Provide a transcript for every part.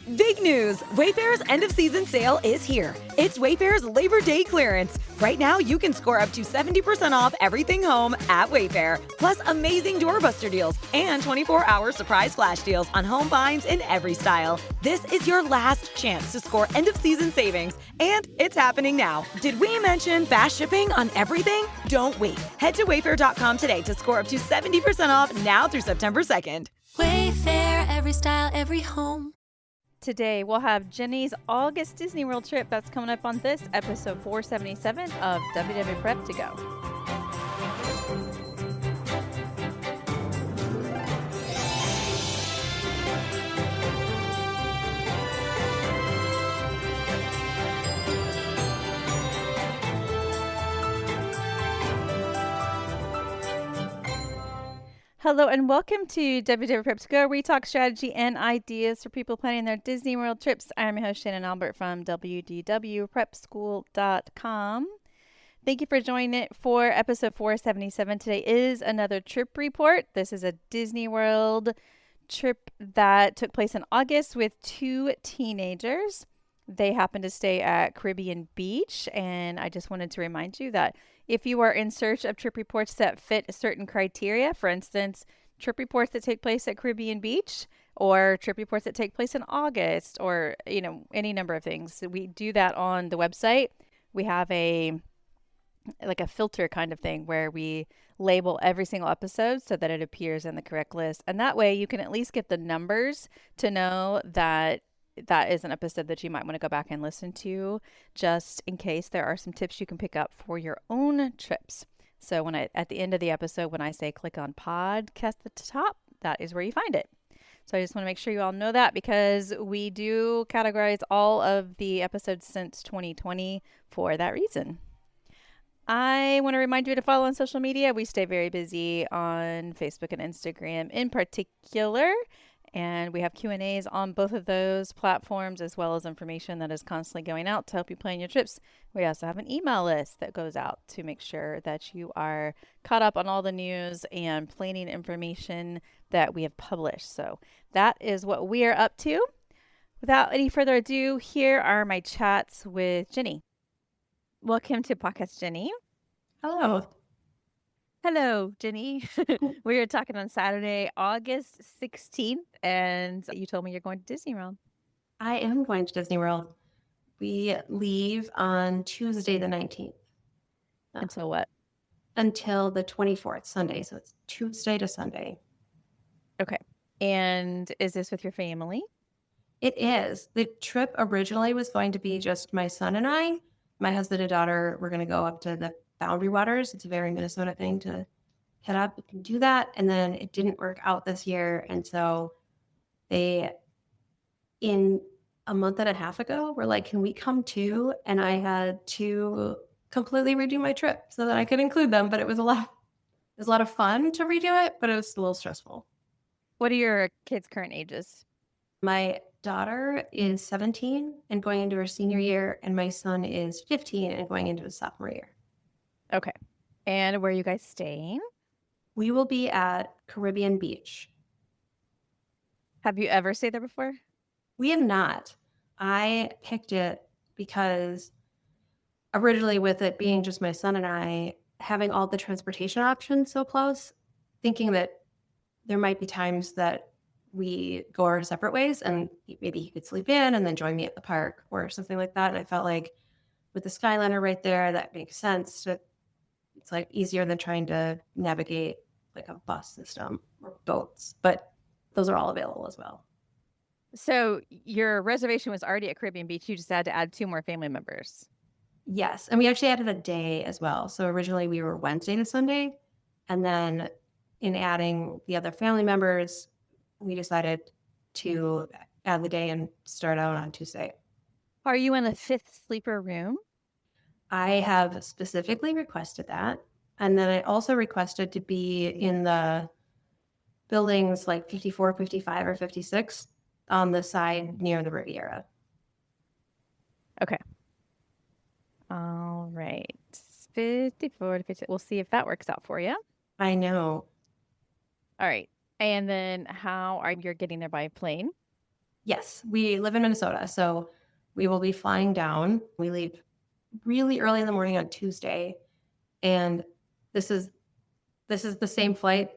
Big news! Wayfair's end-of-season sale is here. It's Wayfair's Labor Day clearance. Right now, you can score up to 70% off everything home at Wayfair. Plus, amazing doorbuster deals and 24-hour surprise flash deals on home finds in every style. This is your last chance to score end-of-season savings, and it's happening now. Did we mention fast shipping on everything? Don't wait. Head to wayfair.com today to score up to 70% off now through September 2nd. Wayfair, every style, every home. Today, we'll have Jenny's August Disney World trip. That's coming up on this episode 477 of WDW Prep to Go. Hello and welcome to WDW Prep to Go, where we talk strategy and ideas for people planning their Disney World trips. I'm your host, Shannon Albert from WDWPrepSchool.com. Thank you for joining it for episode 477. Today is another trip report. This is a Disney World trip that took place in August with two teenagers. They happened to stay at Caribbean Beach, and I just wanted to remind you that if you are in search of trip reports that fit certain criteria, for instance, trip reports that take place at Caribbean Beach or trip reports that take place in August or, any number of things, we do that on the website. We have a filter kind of thing where we label every single episode so that it appears in the correct list. And that way you can at least get the numbers to know that that is an episode that you might want to go back and listen to, just in case there are some tips you can pick up for your own trips. So at the end of the episode, when I say click on podcast at the top, that is where you find it. So I just want to make sure you all know that, because we do categorize all of the episodes since 2020 for that reason. I want to remind you to follow on social media. We stay very busy on Facebook and Instagram in particular. And we have Q&As on both of those platforms, as well as information that is constantly going out to help you plan your trips. We also have an email list that goes out to make sure that you are caught up on all the news and planning information that we have published. So that is what we are up to. Without any further ado, here are my chats with Jenny. Welcome to Podcast Jenny. Hello. Hello, Jenny. We were talking on Saturday, August 16th, and you told me you're going to Disney World. I am going to Disney World. We leave on Tuesday the 19th. Until what? Until the 24th, Sunday. So it's Tuesday to Sunday. Okay. And is this with your family? It is. The trip originally was going to be just my son and I. My husband and daughter were going to go up to the Boundary Waters. It's a very Minnesota thing to head up and do that. And then it didn't work out this year. And so they, in a month and a half ago, were like, can we come too? And I had to completely redo my trip so that I could include them. But it was a lot of fun to redo it, but it was a little stressful. What are your kids' current ages? My daughter is 17 and going into her senior year, and my son is 15 and going into his sophomore year. Okay. And where are you guys staying? We will be at Caribbean Beach. Have you ever stayed there before? We have not. I picked it because originally, with it being just my son and I, having all the transportation options so close, thinking that there might be times that we go our separate ways and maybe he could sleep in and then join me at the park or something like that. And I felt like with the Skyliner right there, that makes sense. It's like easier than trying to navigate like a bus system or boats, but those are all available as well. So your reservation was already at Caribbean Beach. You just had to add 2 more family members. Yes. And we actually added a day as well. So originally we were Wednesday to Sunday. And then in adding the other family members, we decided to add the day and start out on Tuesday. Are you in a 5th sleeper room? I have specifically requested that. And then I also requested to be in the buildings like 54, 55, or 56 on the side near the Riviera. Okay. All right. 54 to 50. We'll see if that works out for you. I know. All right. And then how are you getting there by plane? Yes, we live in Minnesota, so we will be flying down. We leave really early in the morning on Tuesday, and this is the same flight.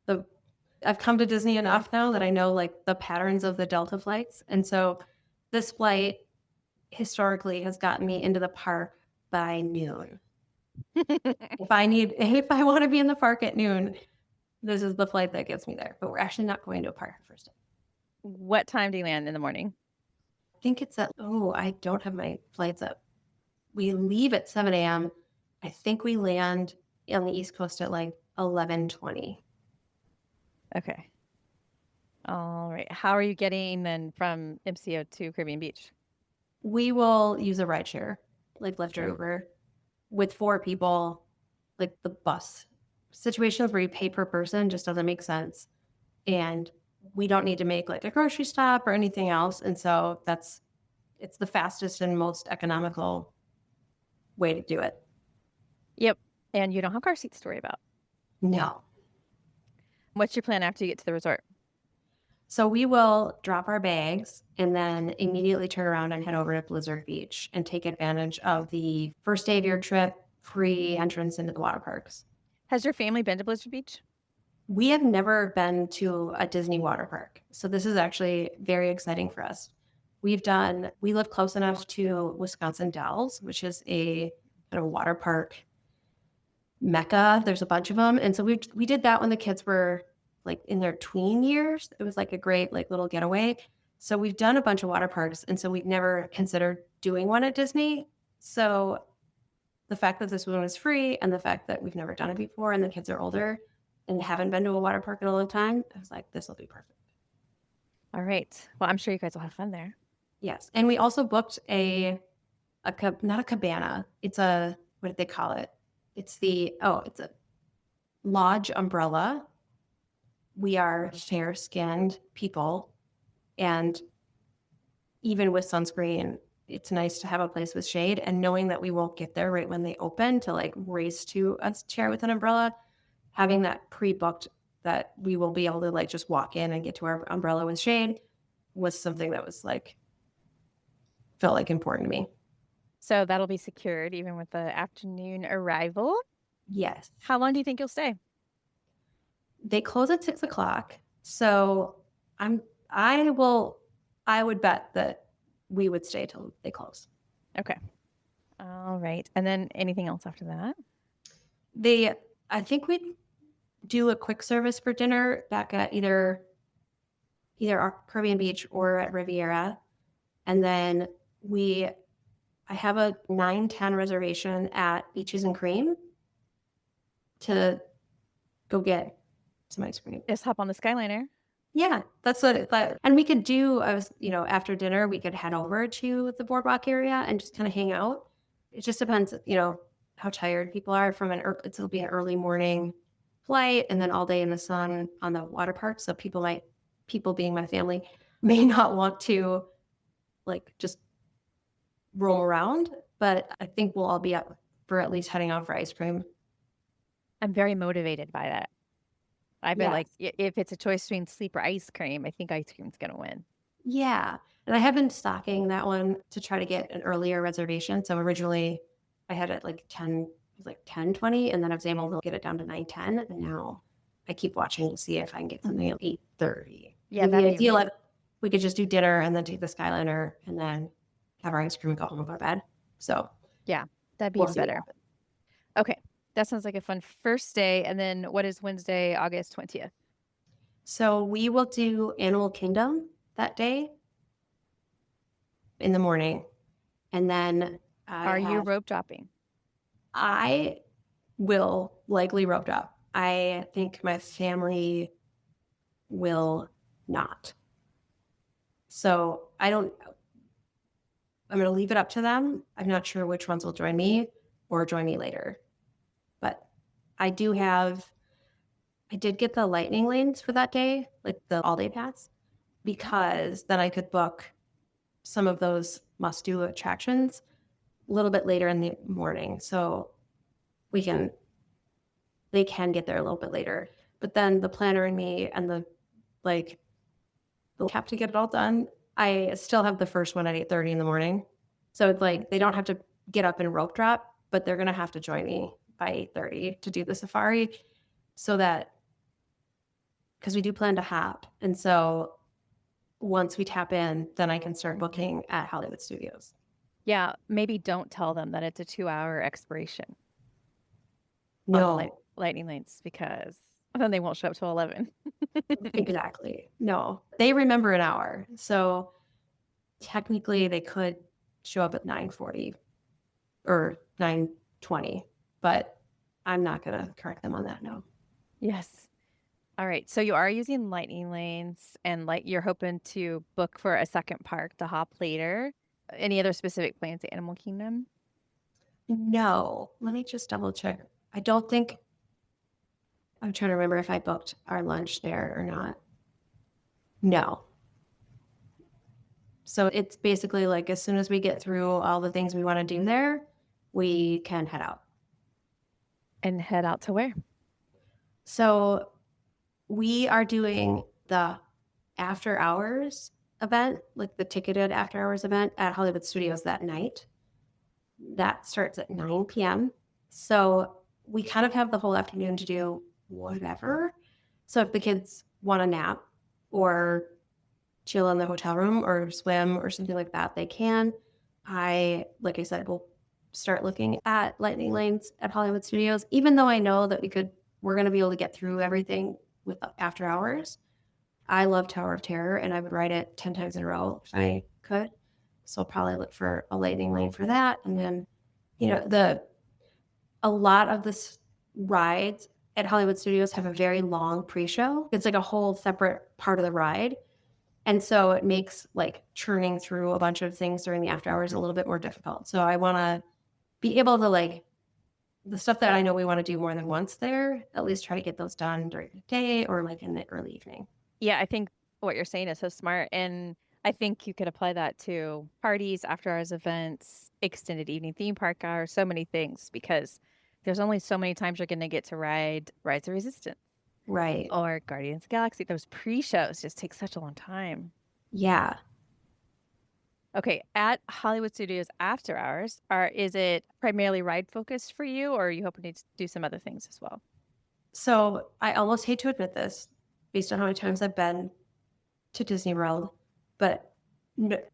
I've come to Disney enough now that I know like the patterns of the Delta flights, and so this flight historically has gotten me into the park by noon. If I want to be in the park at noon, this is the flight that gets me there. But we're actually not going to a park the first day. What time do you land in the morning? I think it's I don't have my flights up. We leave at 7 a.m. I think we land on the East Coast at like 11:20. Okay. All right. How are you getting then from MCO to Caribbean Beach? We will use a rideshare, like Lyft or Uber, with 4 people. Like the bus situation where you pay per person just doesn't make sense, and we don't need to make like a grocery stop or anything else. And so it's the fastest and most economical way to do it. Yep. And you don't have car seats to worry about. No. What's your plan after you get to the resort? So we will drop our bags and then immediately turn around and head over to Blizzard Beach and take advantage of the first day of your trip, free entrance into the water parks. Has your family been to Blizzard Beach? We have never been to a Disney water park. So this is actually very exciting for us. We live close enough to Wisconsin Dells, which is a kind of water park mecca. There's a bunch of them. And so we did that when the kids were like in their tween years. It was like a great like little getaway. So we've done a bunch of water parks. And so we've never considered doing one at Disney. So the fact that this one was free and the fact that we've never done it before and the kids are older and haven't been to a water park in a long time, I was like, this will be perfect. All right. Well, I'm sure you guys will have fun there. Yes. And we also booked not a cabana. It's what did they call it? It's a lodge umbrella. We are fair-skinned people. And even with sunscreen, it's nice to have a place with shade. And knowing that we won't get there right when they open to like race to a chair with an umbrella, having that pre-booked that we will be able to like just walk in and get to our umbrella with shade was something that was like, felt like important to me. So that'll be secured even with the afternoon arrival. Yes. How long do you think you'll stay? They close at 6:00. So I would bet that we would stay till they close. Okay. All right. And then anything else after that? I think we'd do a quick service for dinner back at either our Caribbean Beach or at Riviera. And then I have a 9:10 reservation at Beaches and Cream to go get some ice cream. Just hop on the Skyliner. Yeah, that's and we could do, after dinner, we could head over to the boardwalk area and just kind of hang out. It just depends, how tired people are from it'll be an early morning flight and then all day in the sun on the water park. So people being my family may not want to like just roam around, but I think we'll all be up for at least heading out for ice cream. I'm very motivated by that. I feel Yes. like if it's a choice between sleep or ice cream, I think ice cream's going to win. Yeah. And I have been stalking that one to try to get an earlier reservation. So originally I had it like 10:20, and then I was able to get it down to 9:10. And now I keep watching to see if I can get something at 8:30. Yeah, the ideal if we could just do dinner and then take the Skyliner and then have our ice cream and go home and go to bed. So that'd be we'll even see what better. happens. Okay. That sounds like a fun first day. And then what is Wednesday, August 20th? So we will do Animal Kingdom that day in the morning. And then Are you rope dropping? I will likely rope drop. I think my family will not. So I'm going to leave it up to them. I'm not sure which ones will join me or join me later. But I did get the lightning lanes for that day, like the all-day pass, because then I could book some of those must-do attractions a little bit later in the morning. So they can get there a little bit later. But then the planner and me and we'll have to get it all done I still have the first one at 8:30 in the morning. So it's like they don't have to get up and rope drop, but they're going to have to join me by 8:30 to do the safari so that because we do plan to hop. And so once we tap in, then I can start booking at Hollywood Studios. Yeah, maybe don't tell them that it's a 2-hour expiration on the No, lightning lanes because then they won't show up till 11. exactly. No, they remember an hour. So technically they could show up at 9:40 or 9:20, but I'm not going to correct them on that. No. Yes. All right. So you are using lightning lanes and you're hoping to book for a second park to hop later. Any other specific plans at Animal Kingdom? No, let me just double check. I don't think I'm trying to remember if I booked our lunch there or not. No. So it's basically like as soon as we get through all the things we want to do there, we can head out. And head out to where? So we are doing the after hours event, like the ticketed after hours event at Hollywood Studios that night. That starts at 9 p.m. So we kind of have the whole afternoon to do whatever. So if the kids want a nap or chill in the hotel room or swim or something like that, they can. Like I said, will start looking at lightning lanes at Hollywood Studios, even though I know that we're going to be able to get through everything with after hours. I love Tower of Terror and I would ride it 10 times in a row if I could. So I'll probably look for a lightning lane for that. And then, a lot of this rides at Hollywood Studios have a very long pre-show. It's like a whole separate part of the ride. And so it makes like churning through a bunch of things during the after hours a little bit more difficult. So I want to be able to the stuff that I know we want to do more than once there, at least try to get those done during the day or like in the early evening. Yeah, I think what you're saying is so smart. And I think you could apply that to parties, after hours events, extended evening theme park hours, so many things, because there's only so many times you're going to get to ride Rise of Resistance. Right. Or Guardians of the Galaxy. Those pre-shows just take such a long time. Yeah. Okay, at Hollywood Studios after hours, is it primarily ride focused for you, or are you hoping to do some other things as well? So I almost hate to admit this based on how many times I've been to Disney World, but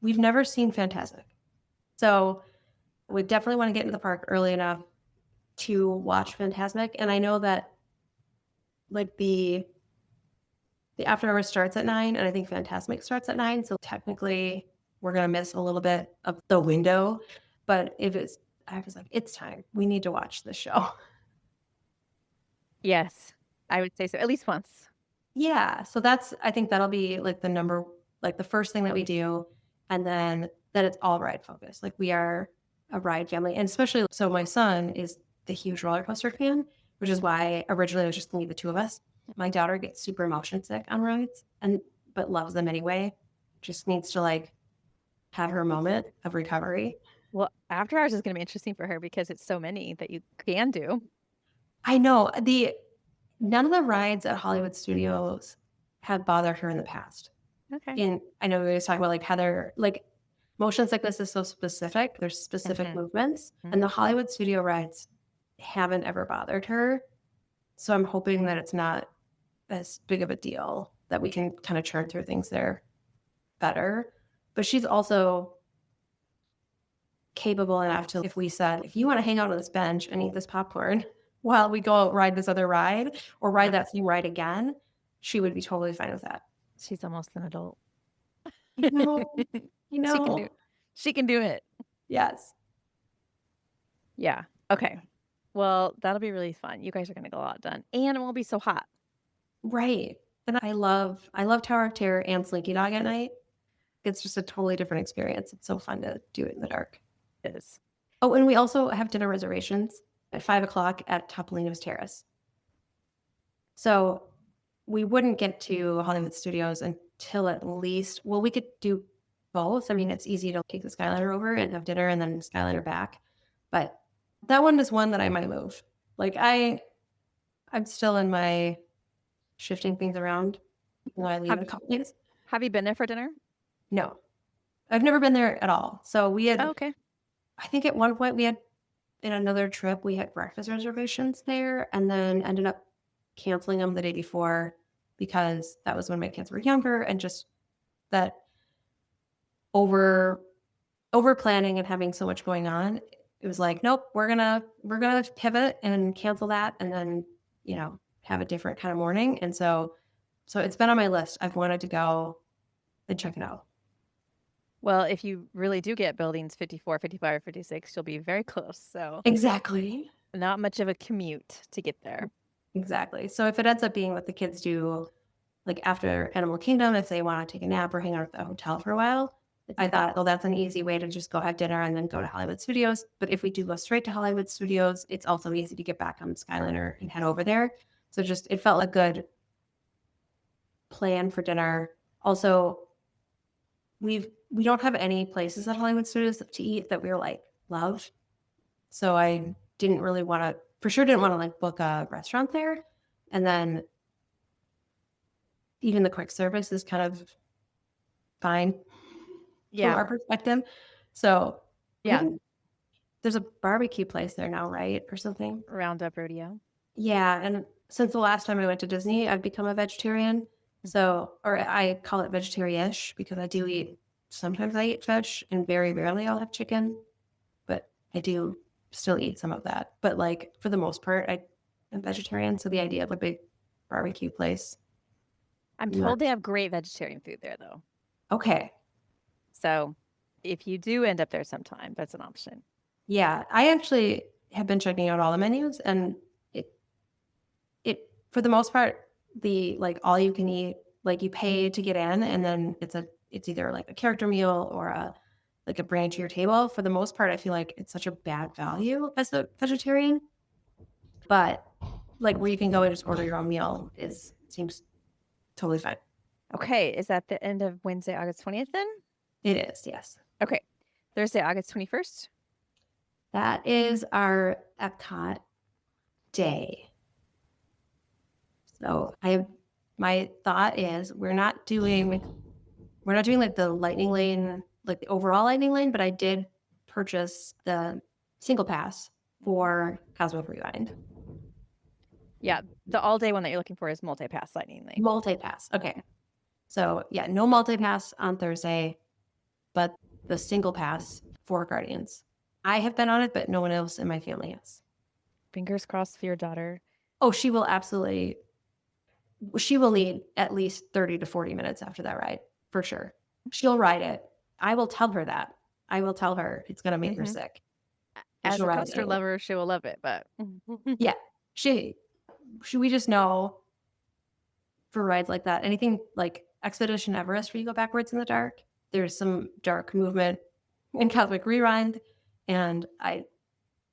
we've never seen Fantasmic. So we definitely want to get into the park early enough to watch Fantasmic. And I know that the after hours starts at 9 and I think Fantasmic starts at 9. So technically we're going to miss a little bit of the window. But I was like, it's time. We need to watch this show. Yes, I would say so. At least once. Yeah. So I think that'll be the first thing that we do. And then that it's all ride focused. Like we are a ride family. And especially, so my son is the huge roller coaster fan, which is why originally it was just going to be the two of us. My daughter gets super motion sick on rides but loves them anyway. Just needs to have her moment of recovery. Well, after hours is going to be interesting for her because it's so many that you can do. I know none of the rides at Hollywood Studios have bothered her in the past. Okay. And I know we was talking about Heather, motion sickness is so specific. There's specific movements, and the Hollywood Studio rides haven't ever bothered her. So I'm hoping that it's not as big of a deal, that we can kind of churn through things there better. But she's also capable enough to, if we said, if you want to hang out on this bench and eat this popcorn while we go out ride this other ride or ride that same ride again, she would be totally fine with that. She's almost an adult. You know. She can do it. Yes. Yeah. Okay. Well, that'll be really fun. You guys are going to get a lot done, and it won't be so hot. Right. And I love Tower of Terror and Slinky Dog at night. It's just a totally different experience. It's so fun to do it in the dark. It is. Oh, and we also have dinner reservations at 5:00 at Topolino's Terrace. So we wouldn't get to Hollywood Studios until at least, we could do both. I mean, it's easy to take the Skyliner over and have dinner and then Skyliner back. But that one is one that I might move. I'm still in my shifting things around. I leave in a couple days. Have you been there for dinner? No. I've never been there at all. So we had, Oh, okay. I think at one point we had, in another trip, we had breakfast reservations there and then ended up canceling them the day before because that was when my kids were younger and just that over planning and having so much going on. It was like, nope, we're gonna pivot and cancel that and then, have a different kind of morning. And so it's been on my list. I've wanted to go and check it out. Well, if you really do get buildings 54, 55, or 56, you'll be very close. So Exactly. not much of a commute to get there. Exactly. So if it ends up being what the kids do, like after Animal Kingdom, if they want to take a nap or hang out at the hotel for a while, I thought, well, that's an easy way to just go have dinner and then go to Hollywood Studios. But if we do go straight to Hollywood Studios, it's also easy to get back on Skyliner and head over there. So just, it felt a good plan for dinner. Also, we don't have any places at Hollywood Studios to eat that we're like, love. So I didn't really want to, for sure didn't want to like book a restaurant there. And then even the quick service is kind of fine from our perspective. So Yeah. there's a barbecue place there now, right? Or something. Roundup Rodeo. Yeah. And since the last time I went to Disney, I've become a vegetarian. So, or I call it vegetarian-ish because I do eat, sometimes I eat fish and very rarely I'll have chicken, but I do still eat some of that. But like for the most part, I'm vegetarian. So the idea of a big barbecue place. I'm told they have great vegetarian food there, though. Okay. So if you do end up there sometime, that's an option. Yeah. I actually have been checking out all the menus and it for the most part, the like all you can eat, like you pay to get in and then it's either like a character meal or a brand to your table. For the most part, I feel like it's such a bad value as a vegetarian. But like where you can go and just order your own meal seems totally fine. Okay. Is that the end of Wednesday, August 20th then? It is, yes. Okay. Thursday, August 21st? That is our Epcot day. So my thought is we're not doing like the lightning lane, like the overall lightning lane, but I did purchase the single pass for Cosmo Rewind. Yeah, the all-day one that you're looking for is multi-pass lightning lane. Multi-pass, okay. So yeah, no multi-pass on Thursday, but the single pass for Guardians. I have been on it, but no one else in my family has. Fingers crossed for your daughter. Oh, she will need at least 30 to 40 minutes after that ride, for sure. She'll ride it. I will tell her that. I will tell her it's going to make her sick. As a coaster lover, she will love it, but... yeah, we just know for rides like that, anything like Expedition Everest where you go backwards in the dark, there's some dark movement in Cosmic Rewind, and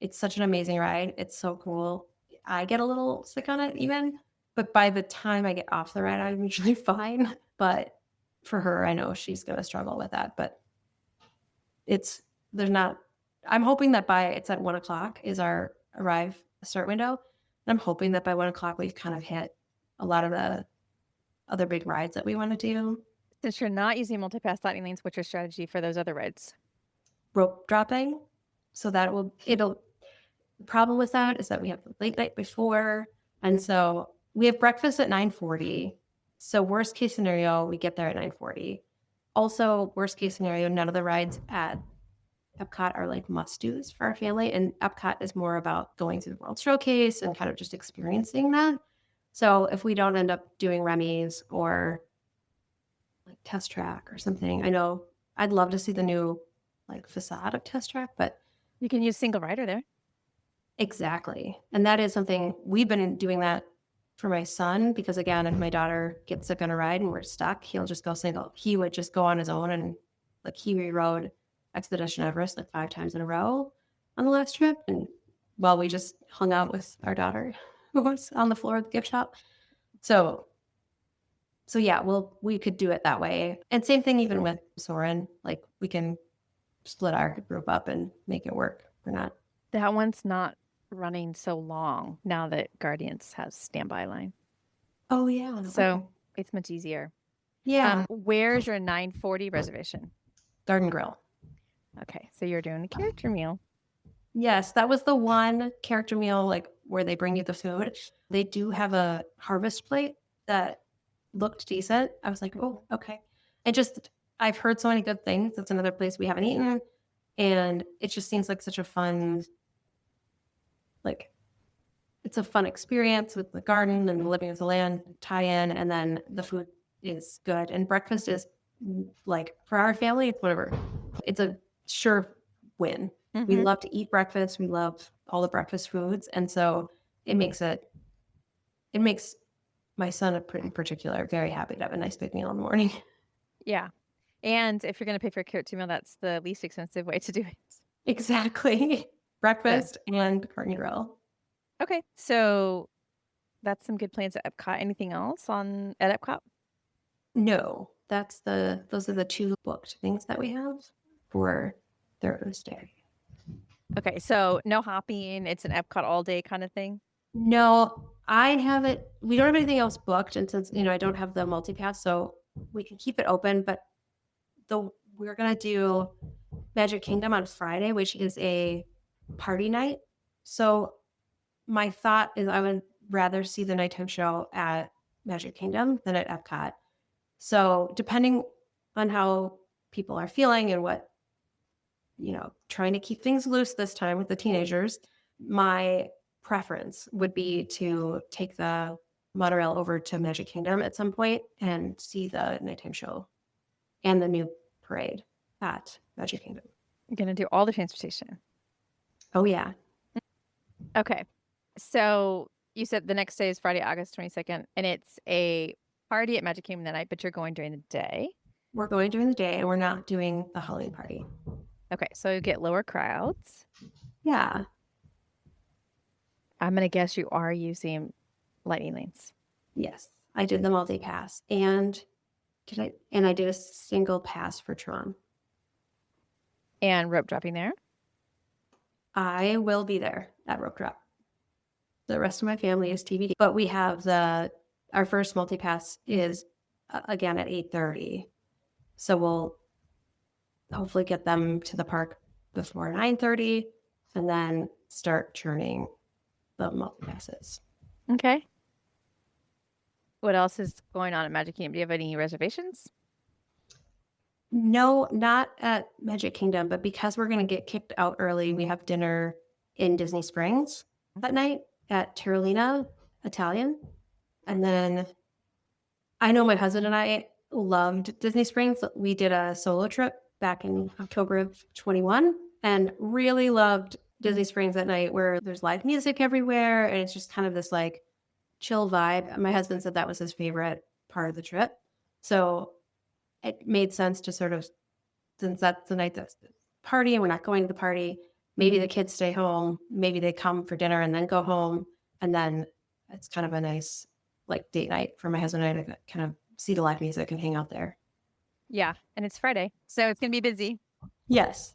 it's such an amazing ride. It's so cool. I get a little sick on it even, but by the time I get off the ride, I'm usually fine. But for her, I know she's going to struggle with that, but I'm hoping that it's at 1:00 is our start window. And I'm hoping that by 1:00 we've kind of hit a lot of the other big rides that we want to do. Since you're not using multi-pass lightning lanes, what's your strategy for those other rides? Rope dropping. So the problem with that is that we have the late night before. And so we have breakfast at 9:40. So worst case scenario, we get there at 9:40. Also, worst case scenario, none of the rides at Epcot are like must-dos for our family. And Epcot is more about going through the World Showcase and kind of just experiencing that. So if we don't end up doing Remy's or like Test Track or something, I know I'd love to see the new like facade of Test Track, but you can use single rider there. Exactly. And that is something we've been doing that for my son, because again, if my daughter gets sick on a ride and we're stuck, he'll just go single. He would just go on his own and like he rerode Expedition Everest like 5 times in a row on the last trip. And we just hung out with our daughter who was on the floor of the gift shop. So yeah, we could do it that way. And same thing even with Soarin', like we can split our group up and make it work. That one's not running so long now that Guardians has standby line. Oh yeah. So It's much easier. Yeah. Where's your 9:40 reservation? Garden Grill. Okay, so you're doing a character meal. Yes, that was the one character meal like where they bring you the food. They do have a harvest plate that looked decent. I was like, oh, okay. And just I've heard so many good things. It's another place we haven't eaten. And it just seems like such a fun, like it's a fun experience with the garden and the living with the land tie-in, and then the food is good. And breakfast is like for our family, it's whatever. It's a sure win. We Mhm. love to eat breakfast. We love all the breakfast foods. And so it makes my son in particular very happy to have a nice big meal in the morning. Yeah. And if you're going to pay for a character meal, that's the least expensive way to do it. Exactly. Breakfast and Garden Grill. Okay, so that's some good plans at Epcot. Anything else at Epcot? No, those are the two booked things that we have for Thursday. Okay, so no hopping. It's an Epcot all day kind of thing. No, I have it. We don't have anything else booked, and since I don't have the multi-pass, so we can keep it open. But we're gonna do Magic Kingdom on Friday, which is a party night. So my thought is I would rather see the nighttime show at Magic Kingdom than at Epcot. So depending on how people are feeling and what, trying to keep things loose this time with the teenagers, my preference would be to take the monorail over to Magic Kingdom at some point and see the nighttime show and the new parade at Magic Kingdom. You're going to do all the transportation. Oh, yeah. Okay, so you said the next day is Friday, August 22nd, and it's a party at Magic Kingdom that night, but you're going during the day. We're going during the day and we're not doing the Halloween party. Okay, so you get lower crowds. Yeah. I'm going to guess you are using lightning lanes. Yes. I did the multi-pass and I did a single pass for Tron. And rope dropping there? I will be there at rope drop. The rest of my family is TBD, but we have our first multi-pass is again at 8:30. So we'll hopefully get them to the park before 9:30 and then start churning the multi-passes. Okay. What else is going on at Magic Kingdom? Do you have any reservations? No, not at Magic Kingdom, but because we're going to get kicked out early, we have dinner in Disney Springs that night at Terralina Italian. And then I know my husband and I loved Disney Springs. We did a solo trip back in October of 21 and really loved Disney Springs at night where there's live music everywhere. And it's just kind of this like chill vibe. My husband said that was his favorite part of the trip. So it made sense to sort of, since that's the night that's the party and we're not going to the party, maybe the kids stay home, maybe they come for dinner and then go home. And then it's kind of a nice like date night for my husband and I to kind of see the live music and hang out there. Yeah, and it's Friday, so it's going to be busy. Yes.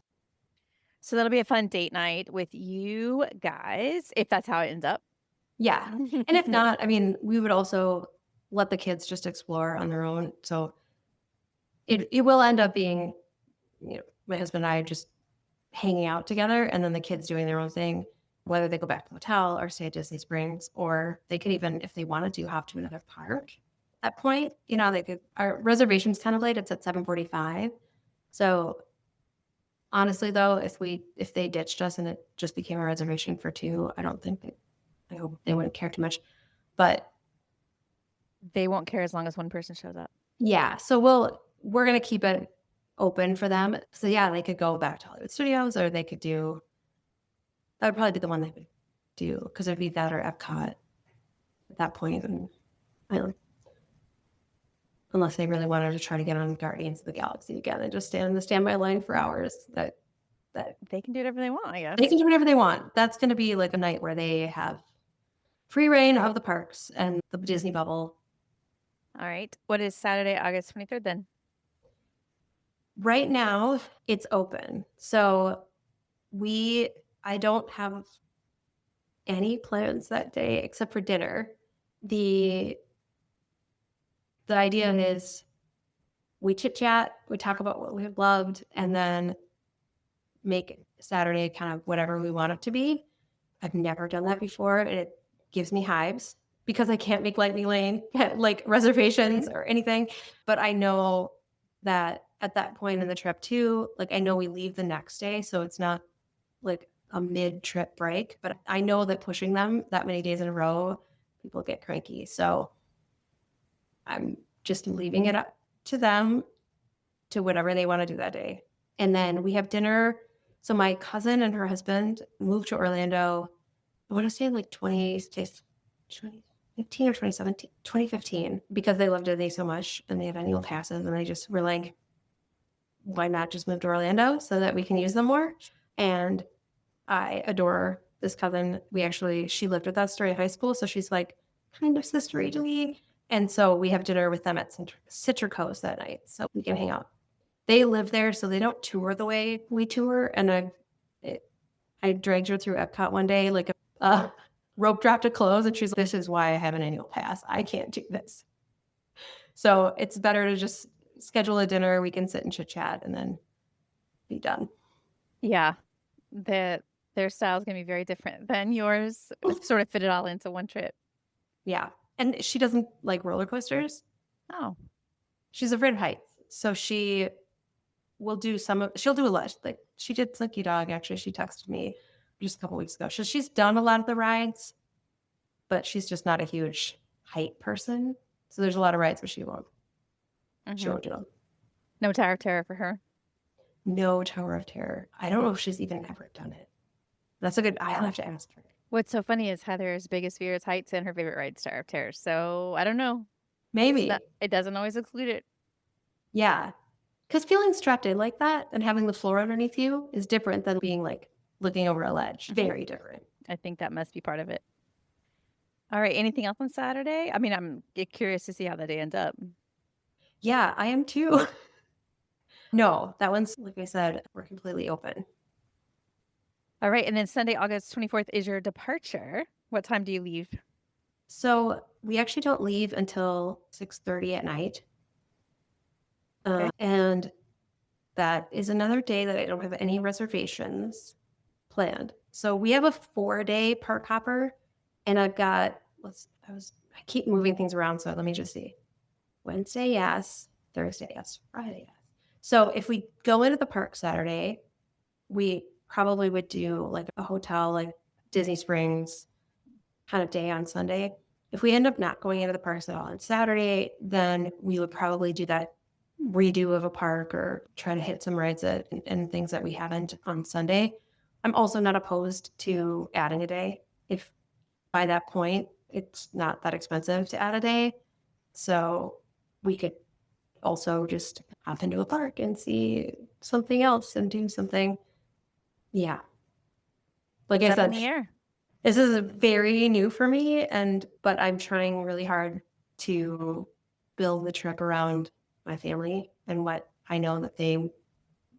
So that'll be a fun date night with you guys, if that's how it ends up. Yeah. And if not, I mean, we would also let the kids just explore on their own. So it will end up being, my husband and I just hanging out together and then the kids doing their own thing, whether they go back to the hotel or stay at Disney Springs, or they could even, if they wanted to, hop to another park. At that point, they could, our reservation's kind of late. It's at 7:45. So honestly though, if they ditched us and it just became a reservation for 2, I hope they wouldn't care too much, but They won't care as long as one person shows up. yeah. So we're going to keep it open for them. So yeah, they could go back to Hollywood Studios or that would probably be the one they would do because it'd be that or Epcot at that point. And unless they really wanted to try to get on Guardians of the Galaxy again and just stand in the standby line for hours, that They can do whatever they want, I guess. they can do whatever they want. That's going to be like a night where they have free reign of the parks and the Disney bubble. All right. What is Saturday, August 23rd then? Right now, it's open. So I don't have any plans that day except for dinner. The idea is we chit chat, we talk about what we've loved, and then make Saturday kind of whatever we want it to be. I've never done that before, and it gives me hives because I can't make Lightning Lane like reservations or anything. But I know that at that point in the trip too, like I know we leave the next day, so it's not like a mid-trip break. But I know that pushing them that many days in a row, people get cranky. So I'm just leaving it up to them to whatever they want to do that day. And then we have dinner. So my cousin and her husband moved to Orlando, I want to say like 2015 or 2017, 2015, because they love Disney so much and they have annual passes. And they just were like, why not just move to Orlando so that we can use them more? And I adore this cousin. She lived with us during high school. So she's like kind of sistery to me. And so we have dinner with them at Citrus Coast that night. So we can hang out. They live there, so they don't tour the way we tour. And I dragged her through Epcot one day, like a rope drop to close. And she's like, this is why I have an annual pass. I can't do this. So it's better to just schedule a dinner. We can sit and chit chat and then be done. Yeah. Their style is going to be very different than yours. Sort of fit it all into one trip. Yeah. And she doesn't like roller coasters. Oh. She's afraid of heights. So she'll do a lot. Like she did Slinky Dog, actually. She texted me just a couple weeks ago. She's done a lot of the rides, but she's just not a huge height person. So there's a lot of rides where she won't do them. No Tower of Terror for her? No Tower of Terror. I don't know if she's even ever done it. I'll have to ask her. What's so funny is Heather's biggest fear is heights and her favorite ride is Tower of Terror. So I don't know. Maybe. It doesn't always exclude it. Yeah. Because feeling strapped in like that and having the floor underneath you is different than being like looking over a ledge. Very different. I think that must be part of it. All right. Anything else on Saturday? I mean, I'm curious to see how that day ends up. Yeah, I am too. No, that one's, like I said, we're completely open. All right. And then Sunday, August 24th is your departure. What time do you leave? So we actually don't leave until 6:30 at night. Okay. And that is another day that I don't have any reservations planned. So we have a 4-day park hopper, and I've got, I keep moving things around. So let me just see. Wednesday, yes. Thursday, yes. Friday, yes. So if we go into the park Saturday, we probably would do like a hotel, like Disney Springs kind of day on Sunday. If we end up not going into the parks at all on Saturday, then we would probably do that redo of a park or try to hit some rides and things that we haven't on Sunday. I'm also not opposed to adding a day if by that point it's not that expensive to add a day. So we could also just hop into a park and see something else and do something. Yeah. Like I said, in the air. This is very new for me, but I'm trying really hard to build the trip around my family and what I know that they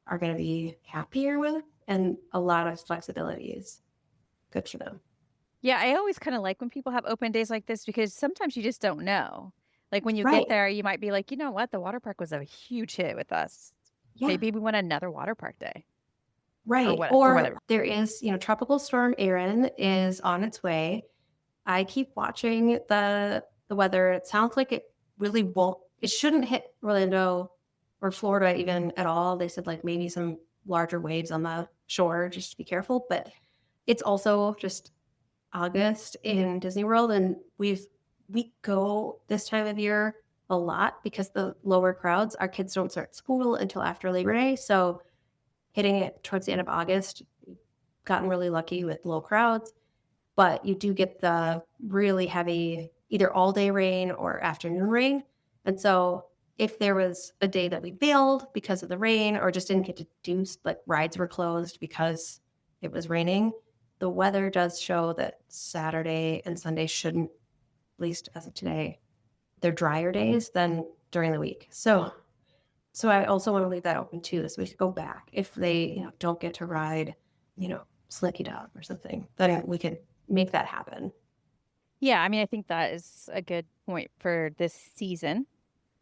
are going to be happier with, and a lot of flexibility is good for them. Yeah, I always kind of like when people have open days like this because sometimes you just don't know. Like when you Right. get there, you might be like, you know what? The water park was a huge hit with us. Yeah. Maybe we want another water park day. Right. Or Or whatever. there is, Tropical Storm Erin is on its way. I keep watching the weather. It sounds like it really won't, it shouldn't hit Orlando or Florida even at all. They said like maybe some larger waves on the shore, just to be careful. But it's also just August in Disney World, and we go this time of year a lot because the lower crowds, our kids don't start school until after Labor Day. So hitting it towards the end of August, gotten really lucky with low crowds, but you do get the really heavy either all day rain or afternoon rain. And so if there was a day that we bailed because of the rain or just didn't get to do, like rides were closed because it was raining, the weather does show that Saturday and Sunday shouldn't, at least as of today, they're drier days than during the week. So I also want to leave that open too, so we could go back if they don't get to ride, Slinky Dog or something. Then we could make that happen. Yeah, I mean, I think that is a good point for this season.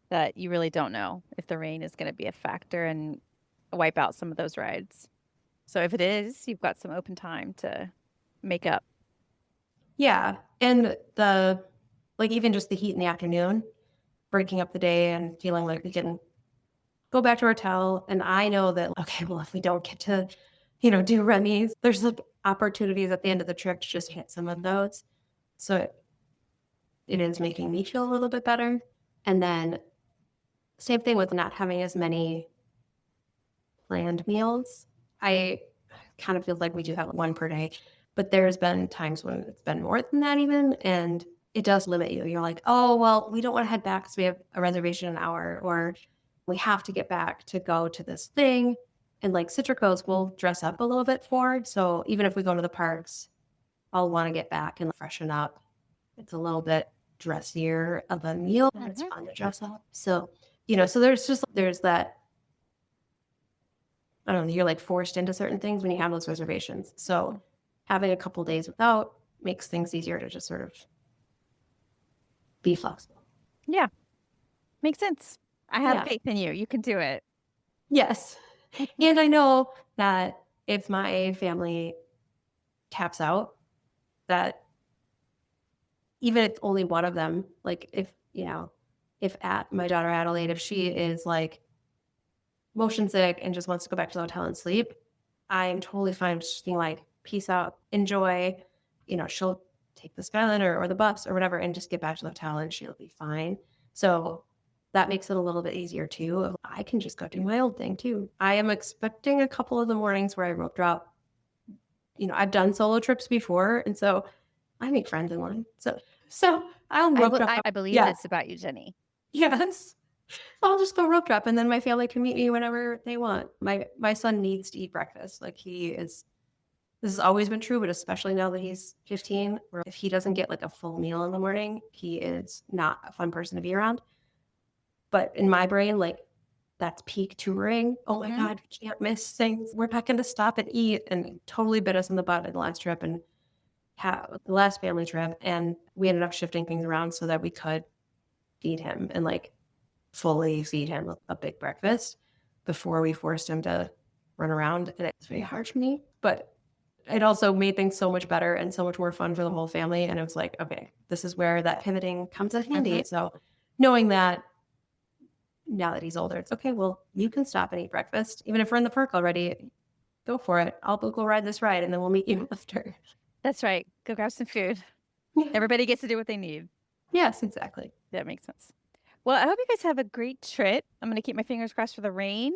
that you really don't know if the rain is going to be a factor and wipe out some of those rides. So if it is, you've got some open time to make up. Yeah. And even just the heat in the afternoon, breaking up the day and feeling like we can go back to our hotel. And I know that, okay, well, if we don't get to, do Remy's, there's opportunities at the end of the trip to just hit some of those. So it is making me feel a little bit better. And then same thing with not having as many planned meals. I kind of feel like we do have one per day, but there's been times when it's been more than that even, and it does limit you. You're like, oh, well, we don't want to head back because we have a reservation in an hour, or we have to get back to go to this thing. And like Citrico's will dress up a little bit for. So even if we go to the parks, I'll want to get back and freshen up. It's a little bit dressier of a meal, and it's fun to dress up. So, so there's that, I don't know, you're like forced into certain things when you have those reservations. So having a couple days without makes things easier to just sort of be flexible. Yeah. Makes sense. I have faith in you. You can do it. Yes. And I know that if my family taps out, that even if only one of them, like if at my daughter Adelaide, if she is like motion sick and just wants to go back to the hotel and sleep, I'm totally fine just being like, peace out, enjoy, she'll take the Skyliner or the bus or whatever and just get back to the hotel and she'll be fine. So that makes it a little bit easier too. I can just go do my old thing too. I am expecting a couple of the mornings where I rope drop. I've done solo trips before, and so I make friends in one. So I'll rope drop. I believe this about you, Jenny. Yes. I'll just go rope drop, and then my family can meet me whenever they want. My son needs to eat breakfast. Like this has always been true, but especially now that he's 15, where if he doesn't get like a full meal in the morning, he is not a fun person to be around. But in my brain, like that's peak touring. Oh my God, we can't miss things. We're not going to stop and eat, and it totally bit us in the butt in the last trip and the last family trip. And we ended up shifting things around so that we could feed him and like fully feed him a big breakfast before we forced him to run around. And it's very hard for me, but it also made things so much better and so much more fun for the whole family. And it was like, okay, this is where that pivoting comes in handy. So knowing that now that he's older, it's okay, well, you can stop and eat breakfast. Even if we're in the park already, go for it. I'll go ride this ride and then we'll meet you after. That's right. Go grab some food. Everybody gets to do what they need. Yes, exactly. That makes sense. Well, I hope you guys have a great trip. I'm going to keep my fingers crossed for the rain.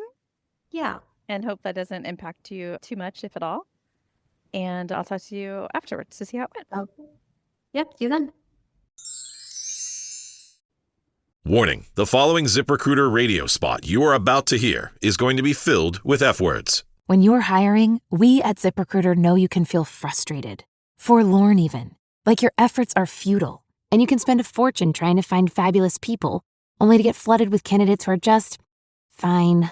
Yeah. And hope that doesn't impact you too much, if at all. And I'll talk to you afterwards to see how it went. Okay. Yep, see you then. Warning, the following ZipRecruiter radio spot you are about to hear is going to be filled with F-words. When you're hiring, we at ZipRecruiter know you can feel frustrated, forlorn even, like your efforts are futile, and you can spend a fortune trying to find fabulous people, only to get flooded with candidates who are just fine.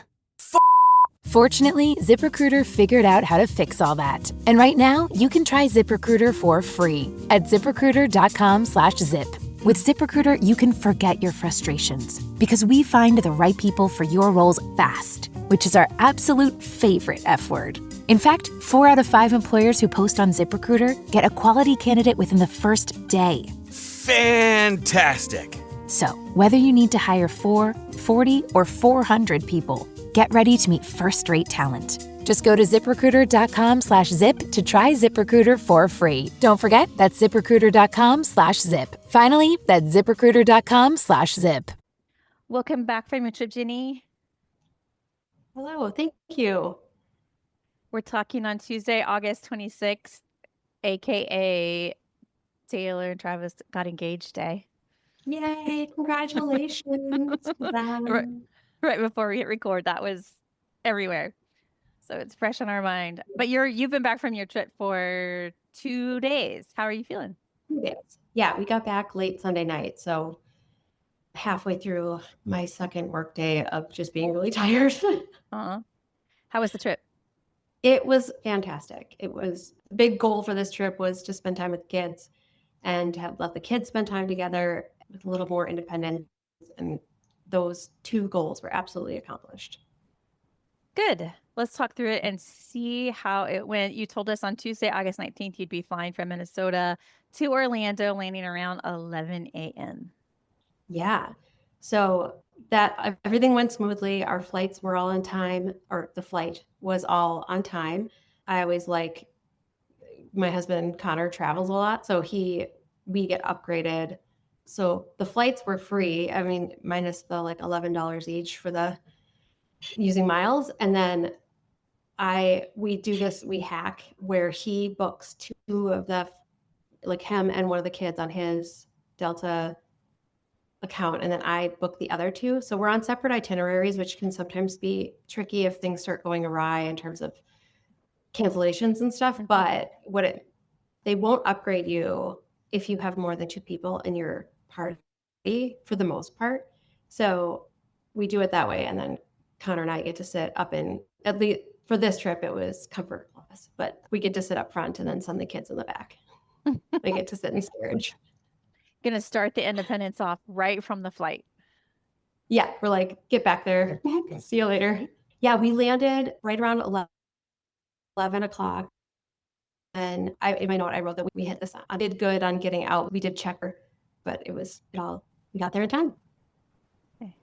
Fortunately, ZipRecruiter figured out how to fix all that. And right now, you can try ZipRecruiter for free at ZipRecruiter.com/zip. With ZipRecruiter, you can forget your frustrations because we find the right people for your roles fast, which is our absolute favorite F word. In fact, 4 out of 5 employers who post on ZipRecruiter get a quality candidate within the first day. Fantastic. So, whether you need to hire 4, 40, or 400 people, get ready to meet first-rate talent. Just go to ZipRecruiter.com/zip to try ZipRecruiter for free. Don't forget, that's ZipRecruiter.com/zip. Finally, that's ZipRecruiter.com/zip. Welcome back from your trip, Jenny. Hello, thank you. We're talking on Tuesday, August 26th, a.k.a. Taylor and Travis got engaged day. Yay, congratulations. Right before we hit record, that was everywhere. So it's fresh on our mind. But you've been back from your trip for 2 days. How are you feeling? 2 days. Yeah, we got back late Sunday night. So halfway through my second work day of just being really tired. How was the trip? It was fantastic. It was a big goal for this trip was to spend time with kids and to let the kids spend time together with a little more independence and those two goals were absolutely accomplished. Good. Let's talk through it and see how it went. You told us on Tuesday, August 19th, you'd be flying from Minnesota to Orlando, landing around 11 a.m. Yeah. So that everything went smoothly. Our flights were all on time, or the flight was all on time. I always like, my husband Connor travels a lot, so we get upgraded. So the flights were free. I mean, minus the like $11 each for the using miles. And then we hack where he books two of the, like him and one of the kids on his Delta account, and then I book the other two. So we're on separate itineraries, which can sometimes be tricky if things start going awry in terms of cancellations and stuff. But they won't upgrade you if you have more than two people in your party for the most part. So we do it that way, and then Connor and I get to sit up in, at least for this trip, it was comfort class, but we get to sit up front and then send the kids in the back. They get to sit in steerage. Gonna start the independence off right from the flight. Yeah, we're like, get back there. See you later. Yeah, we landed right around 11 o'clock. And in my note, I wrote that we hit this. I did good on getting out. We did check her, but we got there in time. Okay.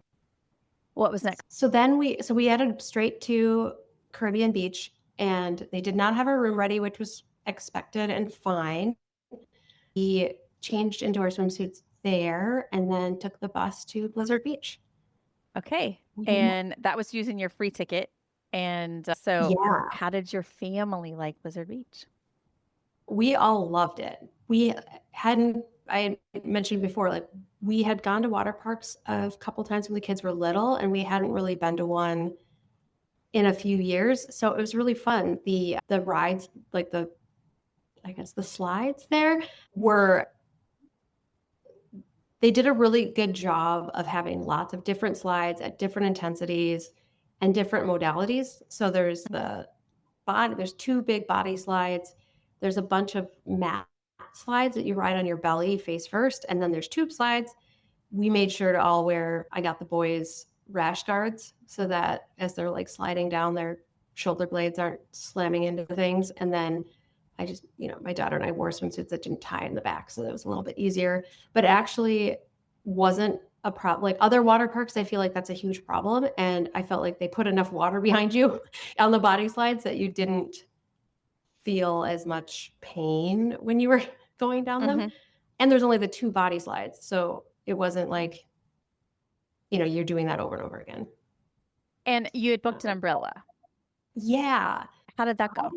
What was next? So then we headed straight to Caribbean Beach, and they did not have a room ready, which was expected and fine. We changed into our swimsuits there and then took the bus to Blizzard Beach. Okay. And that was using your free ticket. And so how did your family like Blizzard Beach? We all loved it. I mentioned before, like we had gone to water parks a couple times when the kids were little, and we hadn't really been to one in a few years. So it was really fun. The rides, like the slides there they did a really good job of having lots of different slides at different intensities and different modalities. So there's there's two big body slides. There's a bunch of mat slides that you ride on your belly face first. And then there's tube slides. We made sure to all I got the boys rash guards so that as they're like sliding down, their shoulder blades aren't slamming into things. And then I just, my daughter and I wore swimsuits that didn't tie in the back. So that was a little bit easier, but it actually wasn't a problem. Like other water parks, I feel like that's a huge problem. And I felt like they put enough water behind you on the body slides that you didn't feel as much pain when you were going down them. And there's only the two body slides. So it wasn't like, you're doing that over and over again. And you had booked an umbrella. Yeah. How did that go?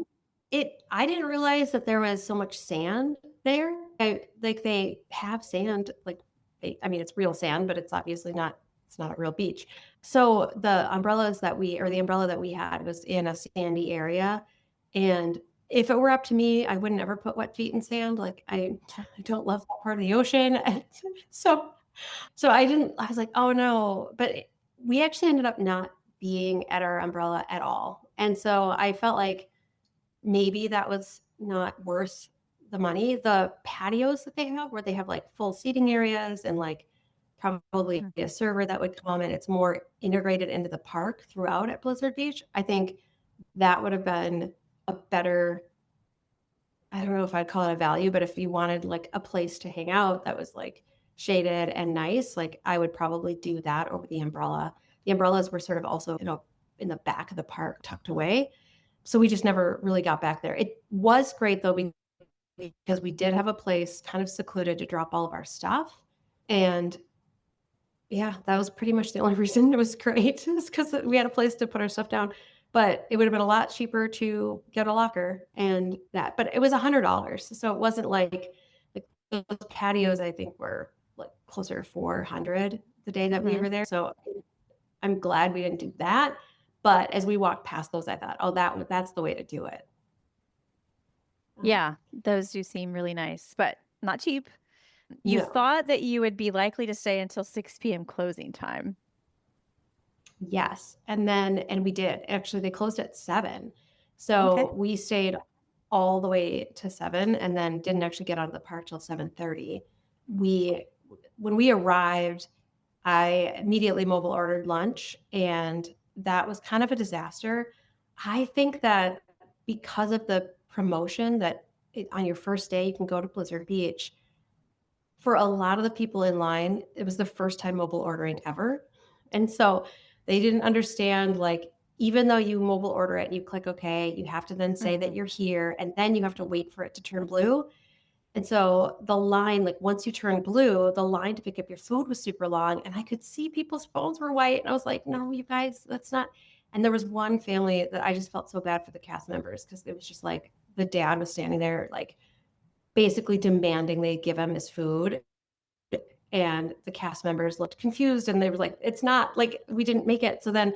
I didn't realize that there was so much sand there. They have sand, it's real sand, but it's obviously it's not a real beach. So the umbrella that we had was in a sandy area. And if it were up to me, I wouldn't ever put wet feet in sand. Like I don't love that part of the ocean. So I was like, oh no, but we actually ended up not being at our umbrella at all. And so I felt like maybe that was not worth the money. The patios that they have, where they have like full seating areas and like probably a server that would come, and it's more integrated into the park throughout at Blizzard Beach. I think that would have been a better, I don't know if I'd call it a value, but if you wanted like a place to hang out that was like shaded and nice, like I would probably do that over the umbrella. The umbrellas were sort of also, in the back of the park tucked away. So we just never really got back there. It was great though, because we did have a place kind of secluded to drop all of our stuff. And yeah, that was pretty much the only reason it was great, is because we had a place to put our stuff down. But it would have been a lot cheaper to get a locker but it was $100. So it wasn't like those patios, I think, were like closer to $400 the day that we were there. So I'm glad we didn't do that. But as we walked past those, I thought, oh, that's the way to do it. Yeah, those do seem really nice, but not cheap. You thought that you would be likely to stay until 6 p.m. closing time. Yes. And we did. Actually, they closed at 7. So we stayed all the way to 7 and then didn't actually get out of the park till 7:30. When we arrived, I immediately mobile ordered lunch, and that was kind of a disaster. I think that because of the promotion that on your first day you can go to Blizzard Beach, for a lot of the people in line, it was the first time mobile ordering ever. And so they didn't understand, like, even though you mobile order it and you click OK, you have to then say that you're here, and then you have to wait for it to turn blue. And so the line, like once you turn blue, the line to pick up your food was super long. And I could see people's phones were white. And I was like, no, you guys, that's not. And there was one family that I just felt so bad for the cast members, because it was just like the dad was standing there, like basically demanding they give him his food. And the cast members looked confused, and they were like, it's not like we didn't make it. So then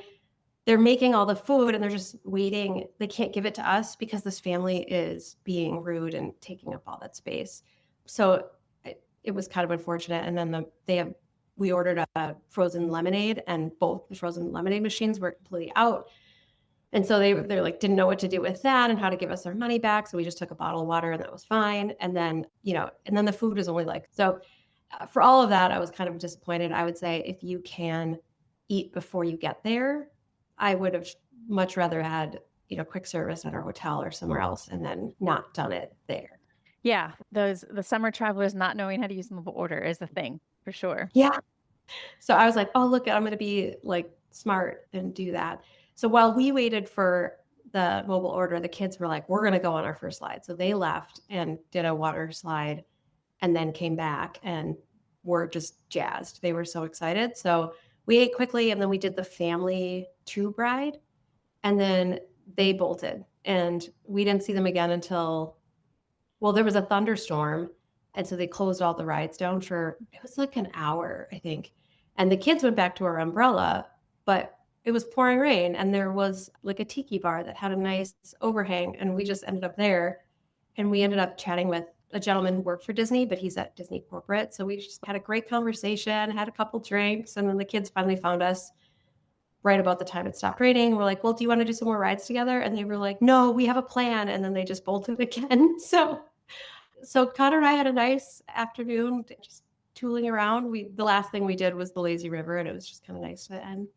they're making all the food and they're just waiting. They can't give it to us because this family is being rude and taking up all that space. So it was kind of unfortunate. And then we ordered a frozen lemonade, and both the frozen lemonade machines were completely out. And so they're like, didn't know what to do with that and how to give us our money back. So we just took a bottle of water, and that was fine. And then, and then the food was only like, so for all of that, I was kind of disappointed. I would say if you can eat before you get there, I would have much rather had, quick service at our hotel or somewhere else, and then not done it there. Yeah. The summer travelers not knowing how to use mobile order is the thing for sure. Yeah. So I was like, oh, look, I'm going to be like smart and do that. So while we waited for the mobile order, the kids were like, we're going to go on our first slide. So they left and did a water slide, and then came back and were just jazzed. They were so excited. So we ate quickly, and then we did the family tube ride, and then they bolted, and we didn't see them again until, there was a thunderstorm. And so they closed all the rides down it was like an hour, I think. And the kids went back to our umbrella, but it was pouring rain, and there was like a tiki bar that had a nice overhang, and we just ended up there, and we ended up chatting with a gentleman who worked for Disney, but he's at Disney corporate. So we just had a great conversation, had a couple drinks, and then the kids finally found us right about the time it stopped raining. We're like, well, do you want to do some more rides together? And they were like, no, we have a plan. And then they just bolted again. So Connor and I had a nice afternoon just tooling around. The last thing we did was the lazy river, and it was just kind of nice to end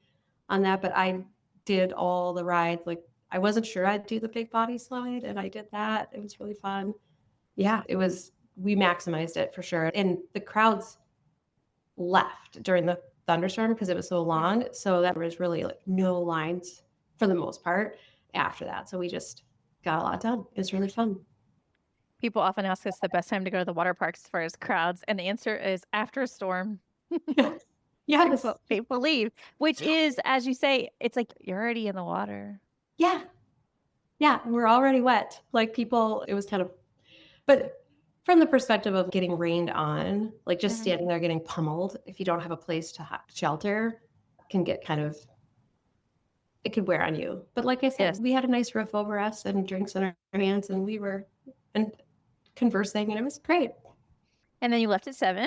on that. But I did all the rides. Like, I wasn't sure I'd do the big body slide, and I did that. It was really fun. Yeah, we maximized it for sure. And the crowds left during the thunderstorm because it was so long. So that was really like no lines for the most part after that. So we just got a lot done. It was really fun. People often ask us the best time to go to the water parks as far as crowds, and the answer is after a storm. Yes. People leave, which is, as you say, it's like you're already in the water. Yeah. Yeah. We're already wet. Like people, it was kind of, but from the perspective of getting rained on, like just standing there getting pummeled, if you don't have a place to shelter, can get it could wear on you. But like I said, we had a nice roof over us and drinks in our hands, and we were conversing, and it was great. And then you left at 7?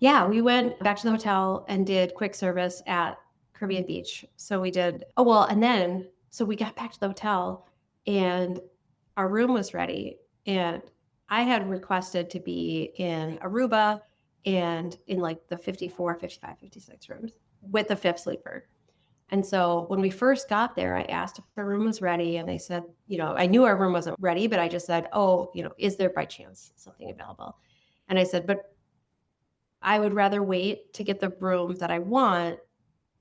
Yeah, we went back to the hotel and did quick service at Caribbean Beach. So we did, so we got back to the hotel, and our room was ready. And I had requested to be in Aruba and in like the 54, 55, 56 rooms with the 5th sleeper. And so when we first got there, I asked if our room was ready, and they said, I knew our room wasn't ready, but I just said, is there by chance something available? And I said, but I would rather wait to get the room that I want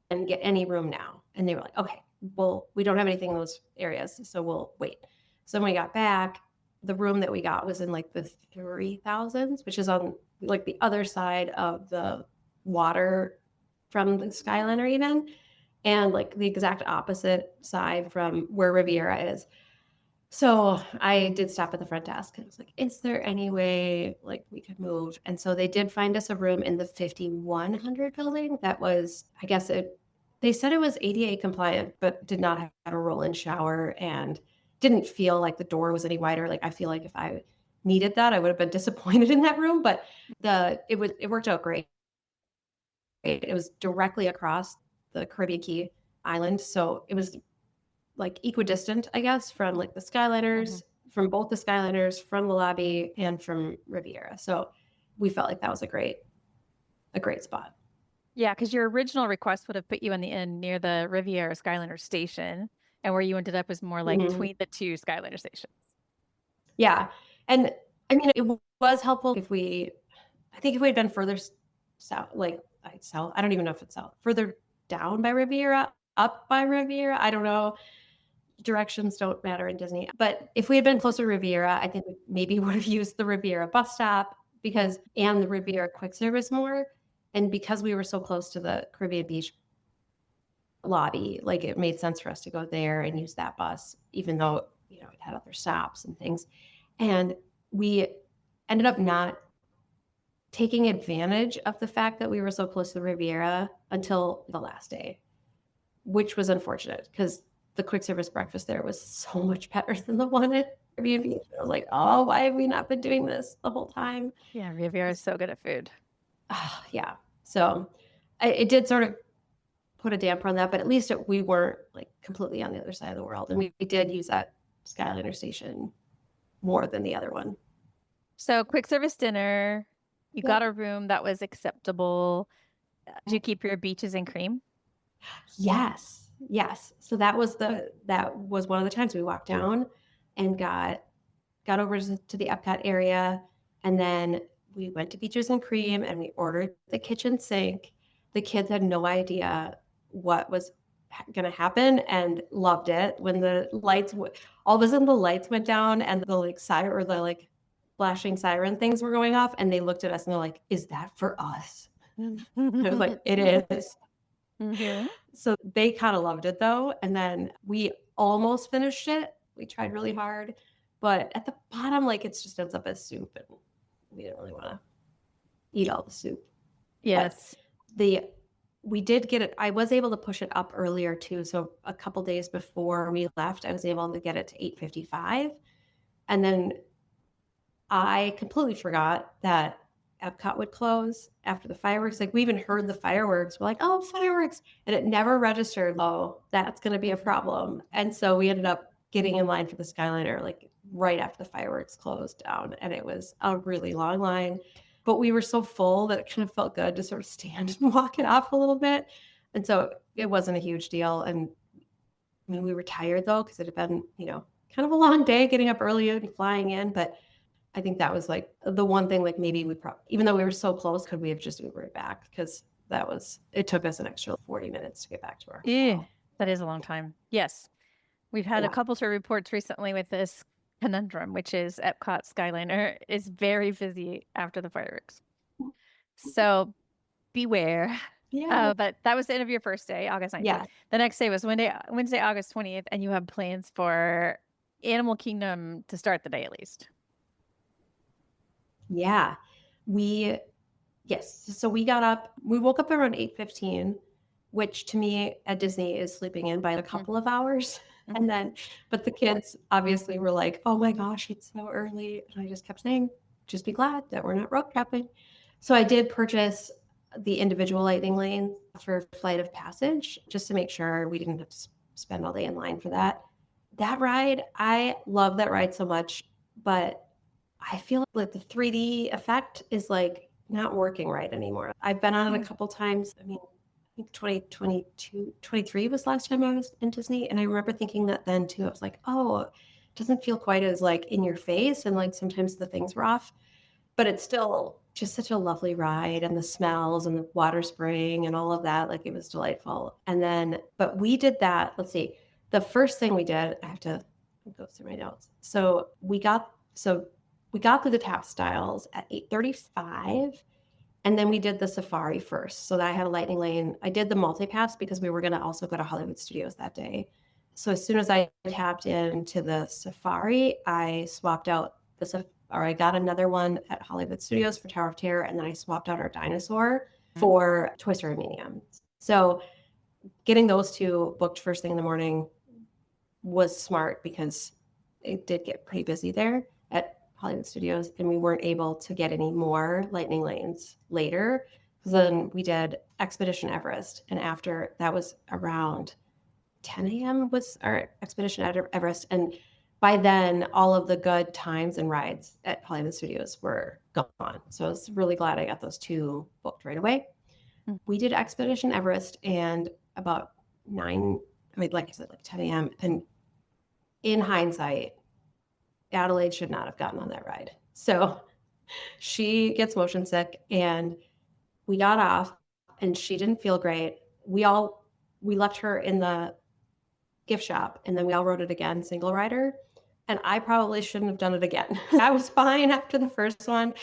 and get any room now. And they were like, okay, well, we don't have anything in those areas, so we'll wait. So when we got back, the room that we got was in like the 3,000s, which is on like the other side of the water from the Skyliner even, and like the exact opposite side from where Riviera is. So I did stop at the front desk, and I was like, is there any way like we could move? And so they did find us a room in the 5100 building that was, I guess they said it was ADA compliant, but did not have a roll-in shower and didn't feel like the door was any wider. Like, I feel like if I needed that, I would have been disappointed in that room, but it worked out great. It was directly across the Caribbean Key Island. So it was like equidistant, I guess, from like the Skyliners, from both the Skyliners, from the lobby, and from Riviera. So we felt like that was a great spot. Yeah, because your original request would have put you in the inn near the Riviera Skyliner station, and where you ended up was more like between the two Skyliner stations. Yeah. And I mean, it was helpful I think if we had been further south, south, I don't even know if it's south, further down by Riviera, up by Riviera, I don't know. Directions don't matter in Disney. But if we had been closer to Riviera, I think we maybe would have used the Riviera bus stop and the Riviera quick service more. And because we were so close to the Caribbean Beach lobby, like it made sense for us to go there and use that bus, even though, it had other stops and things. And we ended up not taking advantage of the fact that we were so close to the Riviera until the last day, which was unfortunate because the quick service breakfast there was so much better than the one at Caribbean Beach. I was like, oh, why have we not been doing this the whole time? Yeah, Riviera is so good at food. Yeah. So it did sort of put a damper on that, but at least we weren't like completely on the other side of the world. And we did use that Skyliner station more than the other one. So quick service dinner, you got a room that was acceptable. Did you keep your beaches and cream? Yes. So that was one of the times we walked down and got over to the Epcot area, and then we went to Beaches and Cream and we ordered the kitchen sink. The kids had no idea what was going to happen and loved it when the lights all of a sudden the lights went down and the flashing siren things were going off, and they looked at us and they're like, is that for us? I was like, it is. Mm-hmm. So they kind of loved it though. And then we almost finished it. We tried really hard, but at the bottom, like it just ends up as soup, and we didn't really want to eat all the soup. Yes. But we did get it. I was able to push it up earlier too. So a couple days before we left, I was able to get it to 8:55. And then I completely forgot that Epcot would close after the fireworks. Like we even heard the fireworks. We're like, oh, fireworks. And it never registered. Oh, that's going to be a problem. And so we ended up getting in line for the Skyliner like right after the fireworks closed down. And it was a really long line. But we were so full that it kind of felt good to sort of stand and walk it off a little bit. And so it wasn't a huge deal. And I mean, we were tired though, because it had been, kind of a long day getting up early and flying in. But I think that was like the one thing, like maybe even though we were so close, could we have just Ubered back? Because it took us an extra 40 minutes to get back to our hotel. That is a long time. Yes. We've had a couple of reports recently with this conundrum, which is Epcot Skyliner is very busy after the fireworks. So beware. Yeah. But that was the end of your first day, August 19th. Yeah. The next day was Wednesday, August 20th, and you have plans for Animal Kingdom to start the day at least. Yeah. So we got up, we woke up around 8:15, which to me at Disney is sleeping in by a couple of hours. And but the kids obviously were like, oh my gosh, it's so early. And I just kept saying, just be glad that we're not road trapping. So I did purchase the individual lightning lane for Flight of Passage, just to make sure we didn't have to spend all day in line for that. That ride, I love that ride so much, but I feel like the 3D effect is like not working right anymore. I've been on it a couple times. I mean, I think 2022, 23 was last time I was in Disney. And I remember thinking that then too. I was like, oh, it doesn't feel quite as like in your face. And like sometimes the things were off, but it's still just such a lovely ride, and the smells and the water spraying and all of that. Like it was delightful. But we did that. Let's see. The first thing we did, I have to go through my notes. So we got through the tap styles at 8:35, and then we did the safari first. So that I had a lightning lane. I did the multi-pass because we were going to also go to Hollywood Studios that day. So as soon as I tapped into the safari, I swapped out I got another one at Hollywood Studios for Tower of Terror, and then I swapped out our dinosaur for Toy Story Mania. So getting those two booked first thing in the morning was smart because it did get pretty busy there at Hollywood Studios, and we weren't able to get any more lightning lanes later. Then we did Expedition Everest, and after that was around 10 a.m. was our Expedition Everest, and by then all of the good times and rides at Hollywood Studios were gone. So I was really glad I got those two booked right away. We did Expedition Everest and about 9, I mean, like I said, like 10 a.m. And in hindsight, Adelaide should not have gotten on that ride. So she gets motion sick and we got off and she didn't feel great. We left her in the gift shop and then we all rode it again, single rider. And I probably shouldn't have done it again. I was fine after the first one.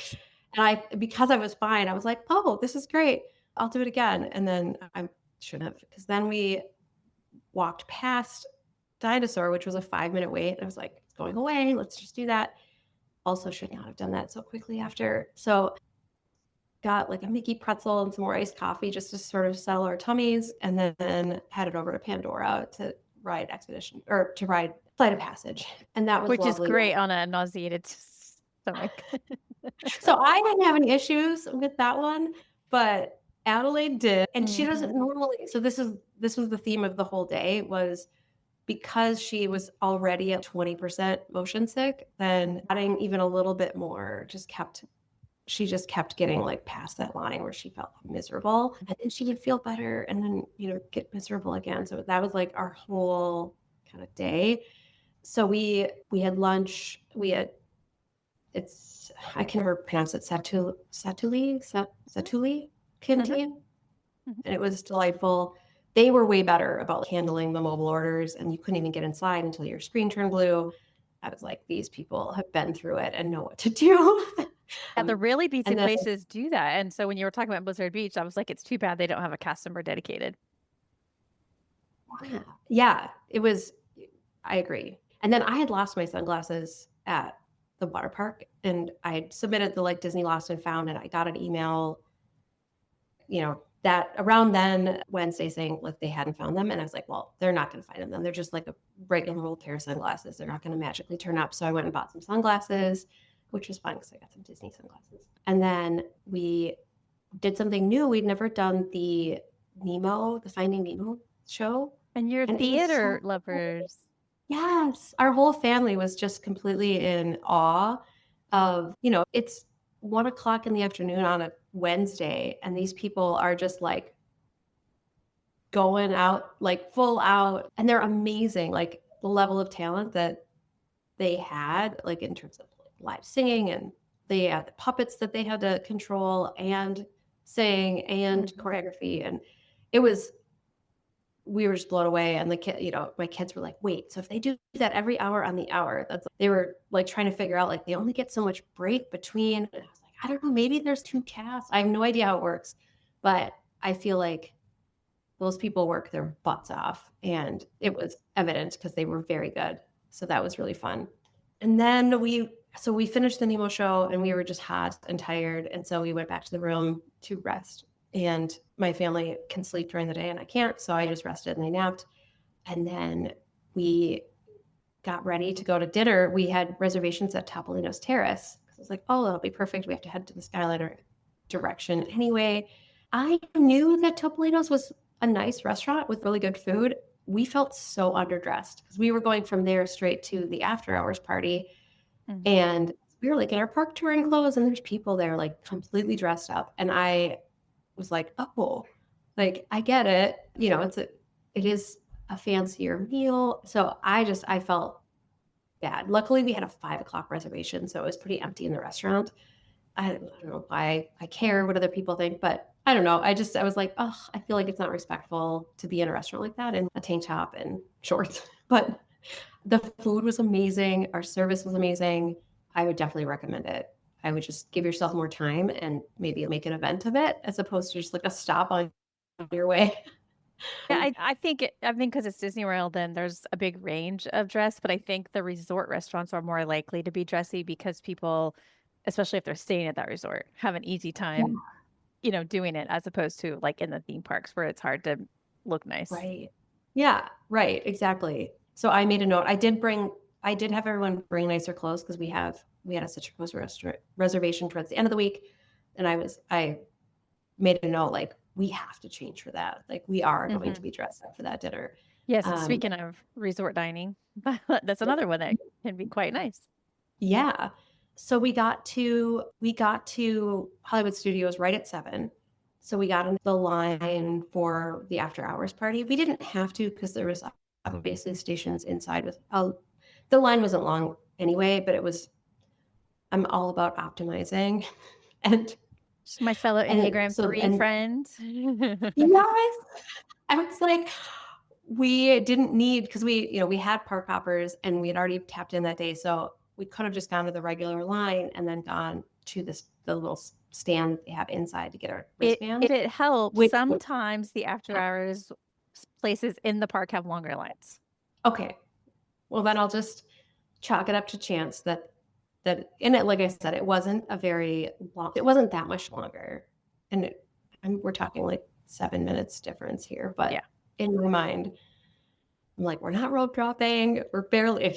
And because I was fine, I was like, oh, this is great. I'll do it again. And then I shouldn't have, because then we walked past Dinosaur, which was a 5-minute wait. I was like, it's going away. Let's just do that. Also should not have done that so quickly after. So got like a Mickey pretzel and some more iced coffee just to sort of settle our tummies, and then headed over to Pandora to ride Expedition or to ride Flight of Passage. And that was Which lovely. is great on a nauseated stomach. So I didn't have any issues with that one, but Adelaide did. And she doesn't normally. So this was the theme of the whole day, was because she was already at 20% motion sick, then adding even a little bit more she just kept getting like past that line where she felt miserable, and then she would feel better and then, get miserable again. So that was like our whole kind of day. So we had lunch. I can never pronounce it, Satuli canteen. And it was delightful. They were way better about handling the mobile orders, and you couldn't even get inside until your screen turned blue. I was like, these people have been through it and know what to do. Yeah, the really beachy places do that. And so when you were talking about Blizzard Beach, I was like, it's too bad they don't have a customer dedicated. Yeah, it was. I agree. And then I had lost my sunglasses at the water park, and I had submitted the like Disney Lost and Found, and I got an email, that around then Wednesday saying like they hadn't found them. And I was like, well, they're not going to find them. They're just like a regular old pair of sunglasses. They're not going to magically turn up. So I went and bought some sunglasses, which was fun because I got some Disney sunglasses. And then we did something new. We'd never done the Finding Nemo show. And you're theater lovers. Yes. Our whole family was just completely in awe of, it's 1:00 in the afternoon on a Wednesday, and these people are just like going out, like full out, and they're amazing. Like the level of talent that they had, like in terms of live singing, and they had the puppets that they had to control and sing and choreography. And we were just blown away. And my kids were like, wait, so if they do that every hour on the hour, they were like trying to figure out, like they only get so much break between. And I was like, I don't know, maybe there's 2 casts. I have no idea how it works, but I feel like those people work their butts off, and it was evident because they were very good. So that was really fun. And then we finished the Nemo show, and we were just hot and tired. And so we went back to the room to rest. And my family can sleep during the day and I can't. So I just rested and I napped. And then we got ready to go to dinner. We had reservations at Topolino's Terrace. I was like, oh, that'll be perfect. We have to head to the Skyliner direction anyway. I knew that Topolino's was a nice restaurant with really good food. We felt so underdressed because we were going from there straight to the after hours party. And we were like in our park touring clothes, and there's people there like completely dressed up. And I was like, oh, like I get it. It is a fancier meal. So I felt bad. Luckily we had a 5:00 reservation, so it was pretty empty in the restaurant. I don't know why I care what other people think, but I don't know. I was like, oh, I feel like it's not respectful to be in a restaurant like that in a tank top and shorts. But the food was amazing. Our service was amazing. I would definitely recommend it. I would just give yourself more time and maybe make an event of it as opposed to just like a stop on your way. Yeah, I think because it's Disney World, then there's a big range of dress, but I think the resort restaurants are more likely to be dressy because people, especially if they're staying at that resort, have an easy time, doing it, as opposed to like in the theme parks where it's hard to look nice. Right. Yeah, right. Exactly. So I made a note. I did have everyone bring nicer clothes because we had a such a close reservation towards the end of the week. And I made a note, like, we have to change for that. Like, we are going to be dressed up for that dinner. Yes. Speaking of resort dining, that's another one that can be quite nice. Yeah. So we got to Hollywood Studios right at 7. So we got in the line for the after hours party. We didn't have to because there was obviously stations inside with, the line wasn't long anyway, but I'm all about optimizing. And Just my fellow Enneagram so, 3 friend. yes, I was like, we didn't need, because we had park hoppers and we had already tapped in that day. So we could have just gone to the regular line and then gone to the little stand they have inside to get our wristbands. If it helps, Which- sometimes the after hours places in the park have longer lines. Okay. Well, then I'll just chalk it up to chance that like I said, it wasn't that much longer. And we're talking like 7 minutes difference here, but yeah. In my mind, I'm like, we're not rope dropping. We're barely,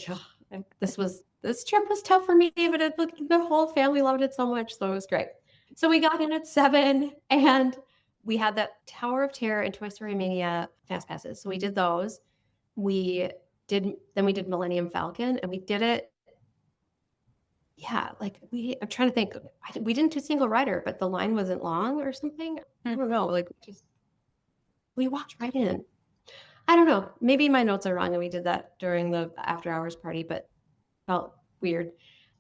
this trip was tough for me, but the whole family loved it so much. So it was great. So we got in at 7 and we had that Tower of Terror and Toy Story Mania fast passes. So we did those. Then we did Millennium Falcon and we did it. Yeah, like I'm trying to think. We didn't do single rider, but the line wasn't long or something. I don't know. Like we walked right in. I don't know. Maybe my notes are wrong and we did that during the after hours party, but felt weird.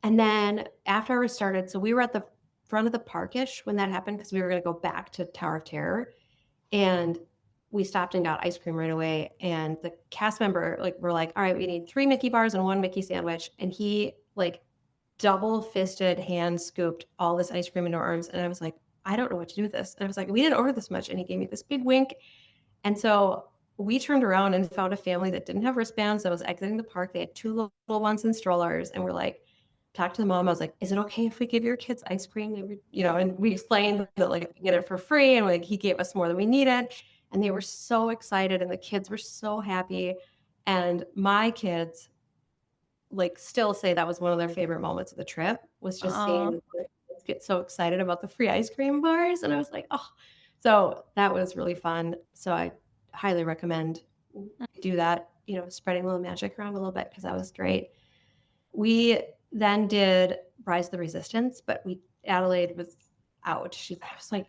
And then after hours started, so we were at the front of the parkish when that happened because we were going to go back to Tower of Terror. And we stopped and got ice cream right away. And the cast member, we're like, all right, we need 3 Mickey bars and 1 Mickey sandwich. And he double-fisted hand scooped all this ice cream into our arms. And I was like, I don't know what to do with this. And I was like, we didn't order this much. And he gave me this big wink. And so we turned around and found a family that didn't have wristbands that was exiting the park. They had 2 little ones in strollers. And we're like, talked to the mom. I was like, is it okay if we give your kids ice cream? And we explained that we get it for free. And he gave us more than we needed. And they were so excited. And the kids were so happy. And my kids still say that was one of their favorite moments of the trip, was just seeing the kids get so excited about the free ice cream bars. And I was like, oh, so that was really fun. So I highly recommend do that, spreading a little magic around a little bit because that was great. We then did Rise of the Resistance, but Adelaide was out. I was like,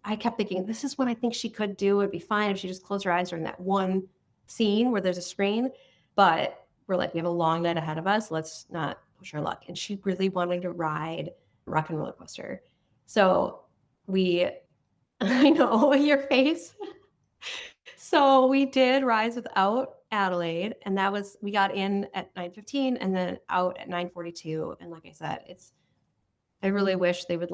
I kept thinking, this is what I think she could do. It'd be fine if she just closed her eyes during that one scene where there's a screen. But we're like, we have a long night ahead of us. Let's not push our luck. And she really wanted to ride Rock and Roller Coaster. So I know your face. So we did Rise without Adelaide. And we got in at 9:15 and then out at 9:42. And like I said, I really wish they would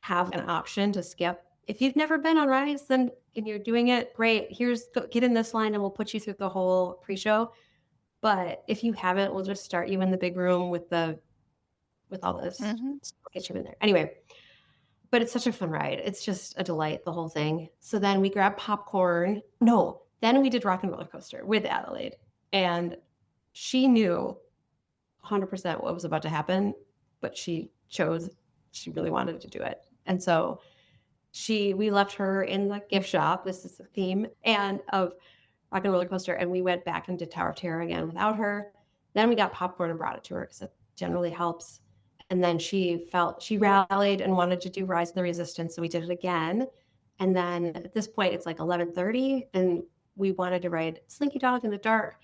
have an option to skip. If you've never been on Rise, then and you're doing it, great. Get in this line and we'll put you through the whole pre-show. But if you haven't, we'll just start you in the big room with all this, get you in there. Anyway, but it's such a fun ride. It's just a delight, the whole thing. So then we grabbed popcorn. No, then we did Rock and Roller Coaster with Adelaide. And she knew 100% what was about to happen, but she really wanted to do it. And so we left her in the gift shop. This is the theme of Rock and Roller Coaster. And we went back into Tower of Terror again without her. Then we got popcorn and brought it to her because it generally helps. And then she rallied and wanted to do Rise of the Resistance. So we did it again. And then at this point, it's 11:30 and we wanted to ride Slinky Dog in the dark.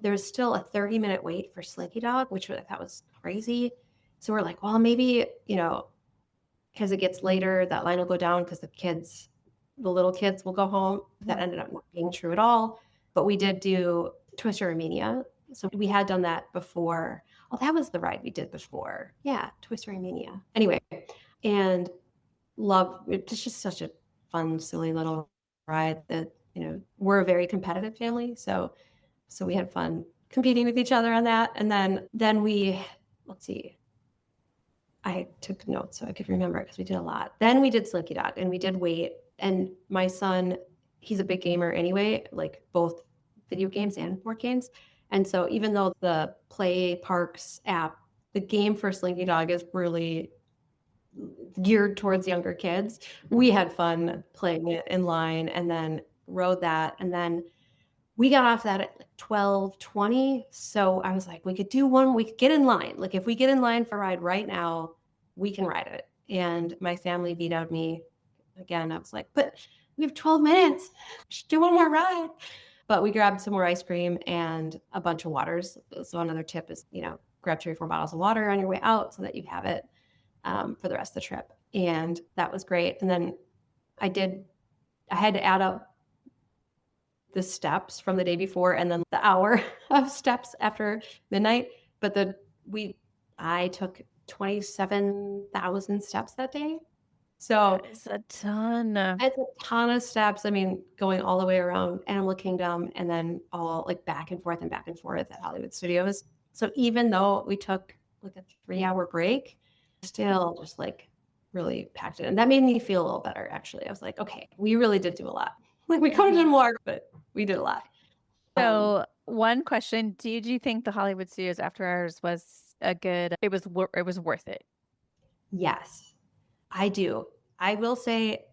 There's still a 30-minute wait for Slinky Dog, which I thought was crazy. So we're like, well, maybe, because it gets later, that line will go down because the little kids will go home. That ended up not being true at all. But we did do Toy Story Mania. So we had done that before. Oh, that was the ride we did before. Yeah, Toy Story Mania. Anyway, and it's just such a fun, silly little ride that, we're a very competitive family. So we had fun competing with each other on that. And then we, let's see, I took notes so I could remember because we did a lot. Then we did Slinky Dog and we did wait. And my son, he's a big gamer anyway, both video games and board games. And so even though the Play Parks app, the game for Slinky Dog is really geared towards younger kids, we had fun playing it in line and then rode that. And then we got off that at 12:20. So I was like, we could get in line. If we get in line for a ride right now, we can ride it. And my family vetoed me again, I was like, but we have 12 minutes. We should do one more ride. But we grabbed some more ice cream and a bunch of waters. So another tip is, grab 3 or 4 bottles of water on your way out so that you have it for the rest of the trip. And that was great. And then I had to add up the steps from the day before and then the hour of steps after midnight. But I took 27,000 steps that day. So It's a ton. it's a ton of steps. I mean, going all the way around Animal Kingdom and then all like back and forth at Hollywood Studios. So even though we took like a 3-hour break, still just like really packed it. And that made me feel a little better, actually. I was like, okay, we really did do a lot. Like we could have done more, but we did a lot. So one question, did you think the Hollywood Studios After Hours was it was worth it? Yes, I do. I will say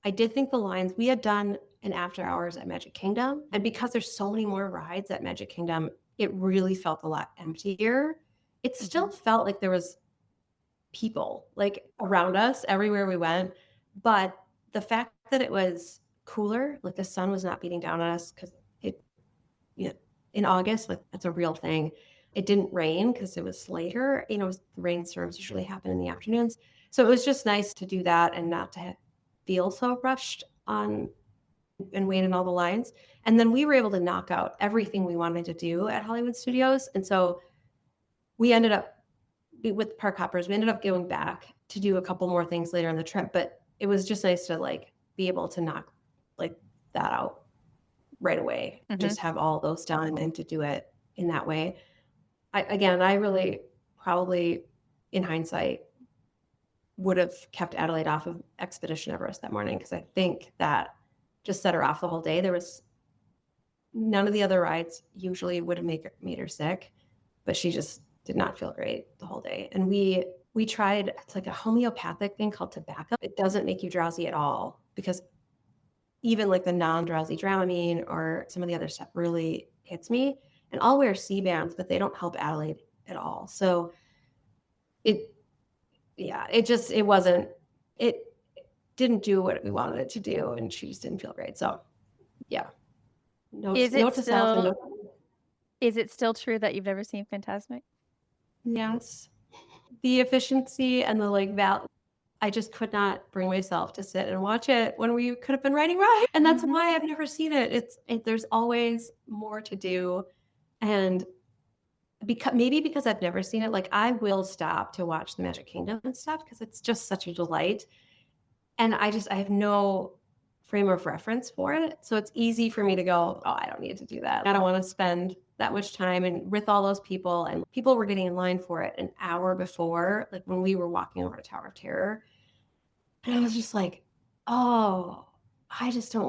I did think the lines, we had done an after hours at Magic Kingdom. And because there's so many more rides at Magic Kingdom, it really felt a lot emptier. It still felt like there was people like around us everywhere we went. But the fact that it was cooler, like the sun was not beating down on us because in August, like that's a real thing. It didn't rain because it was later. The rainstorms usually happen in the afternoons. So it was just nice to do that and not to feel so rushed on and wait in all the lines. And then we were able to knock out everything we wanted to do at Hollywood Studios. And so we ended up with park hoppers, we ended up going back to do a couple more things later on the trip, but it was just nice to like be able to knock like that out right away, just have all those done and to do it in that way. I really probably in hindsight would have kept Adelaide off of Expedition Everest that morning because I think that just set her off the whole day. There was none of the other rides usually would have made her sick, but she just did not feel great the whole day. And we tried, it's like a homeopathic thing called tobacco. It doesn't make you drowsy at all because even like the non-drowsy Dramamine or some of the other stuff really hits me. And I'll wear C-bands, but they don't help Adelaide at all. So it didn't do what we wanted it to do. And she just didn't feel great. So yeah. Is it still true that you've never seen Fantasmic? Yes. The efficiency and the like I just could not bring myself to sit and watch it when we could have been riding rides. And that's why I've never seen it. There's always more to do. And because I've never seen it, like I will stop to watch the Magic Kingdom and stuff because it's just such a delight. And I have no frame of reference for it. So it's easy for me to go, oh, I don't need to do that. I don't want to spend that much time and with all those people, and people were getting in line for it an hour before, like when we were walking over to Tower of Terror. And I was just like, oh, I don't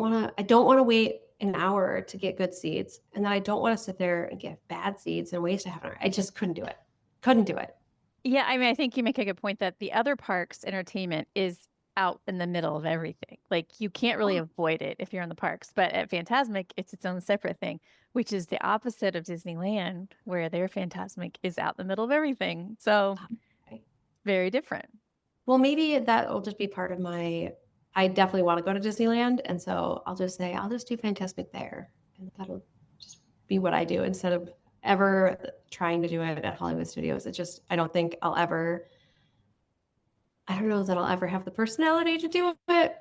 want to wait an hour to get good seats. And then I don't want to sit there and get bad seats and waste a half an hour. I just couldn't do it. Yeah. I mean, I think you make a good point that the other parks entertainment is out in the middle of everything. Like you can't really avoid it if you're in the parks, but at Fantasmic, it's its own separate thing, which is the opposite of Disneyland, where their Fantasmic is out in the middle of everything. So very different. Well, maybe that will just be part of I definitely want to go to Disneyland. And so I'll just say, I'll just do Fantasmic there. And that'll just be what I do instead of ever trying to do it at Hollywood Studios. I don't think I don't know that I'll ever have the personality to do it.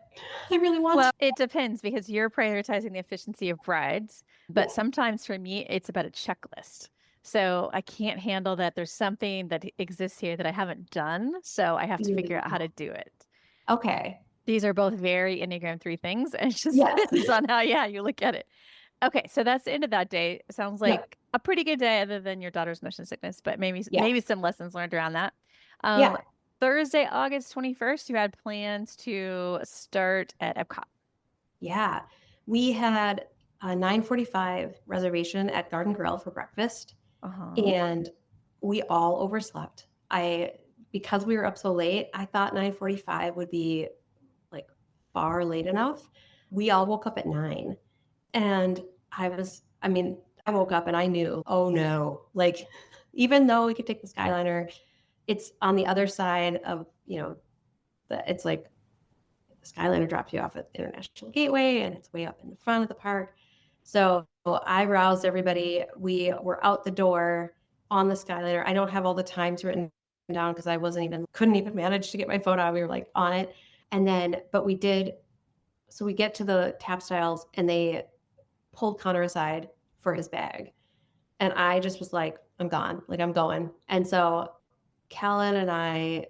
I really want to. Well, it depends because you're prioritizing the efficiency of rides. But sometimes for me, it's about a checklist. So I can't handle that there's something that exists here that I haven't done. So I have to figure out how to do it. Okay. These are both very Enneagram 3 things. And it just depends on how, you look at it. Okay. So that's the end of that day. It sounds like a pretty good day other than your daughter's motion sickness, but maybe some lessons learned around that. Thursday, August 21st, you had plans to start at Epcot. Yeah. We had a 9:45 reservation at Garden Grill for breakfast. And we all overslept. Because we were up so late, I thought 9:45 would be like far late enough. We all woke up at 9. And I woke up and I knew, oh no, like even though we could take the Skyliner, it's on the other side of, it's like Skyliner drops you off at International Gateway, and it's way up in the front of the park. So I roused everybody. We were out the door on the Skyliner. I don't have all the times written down because I couldn't even manage to get my phone out. We were like on it. And then, but we did. So we get to the tap styles and they pulled Connor aside for his bag. And I just was like, I'm gone. Like, I'm going. And so Kellen and I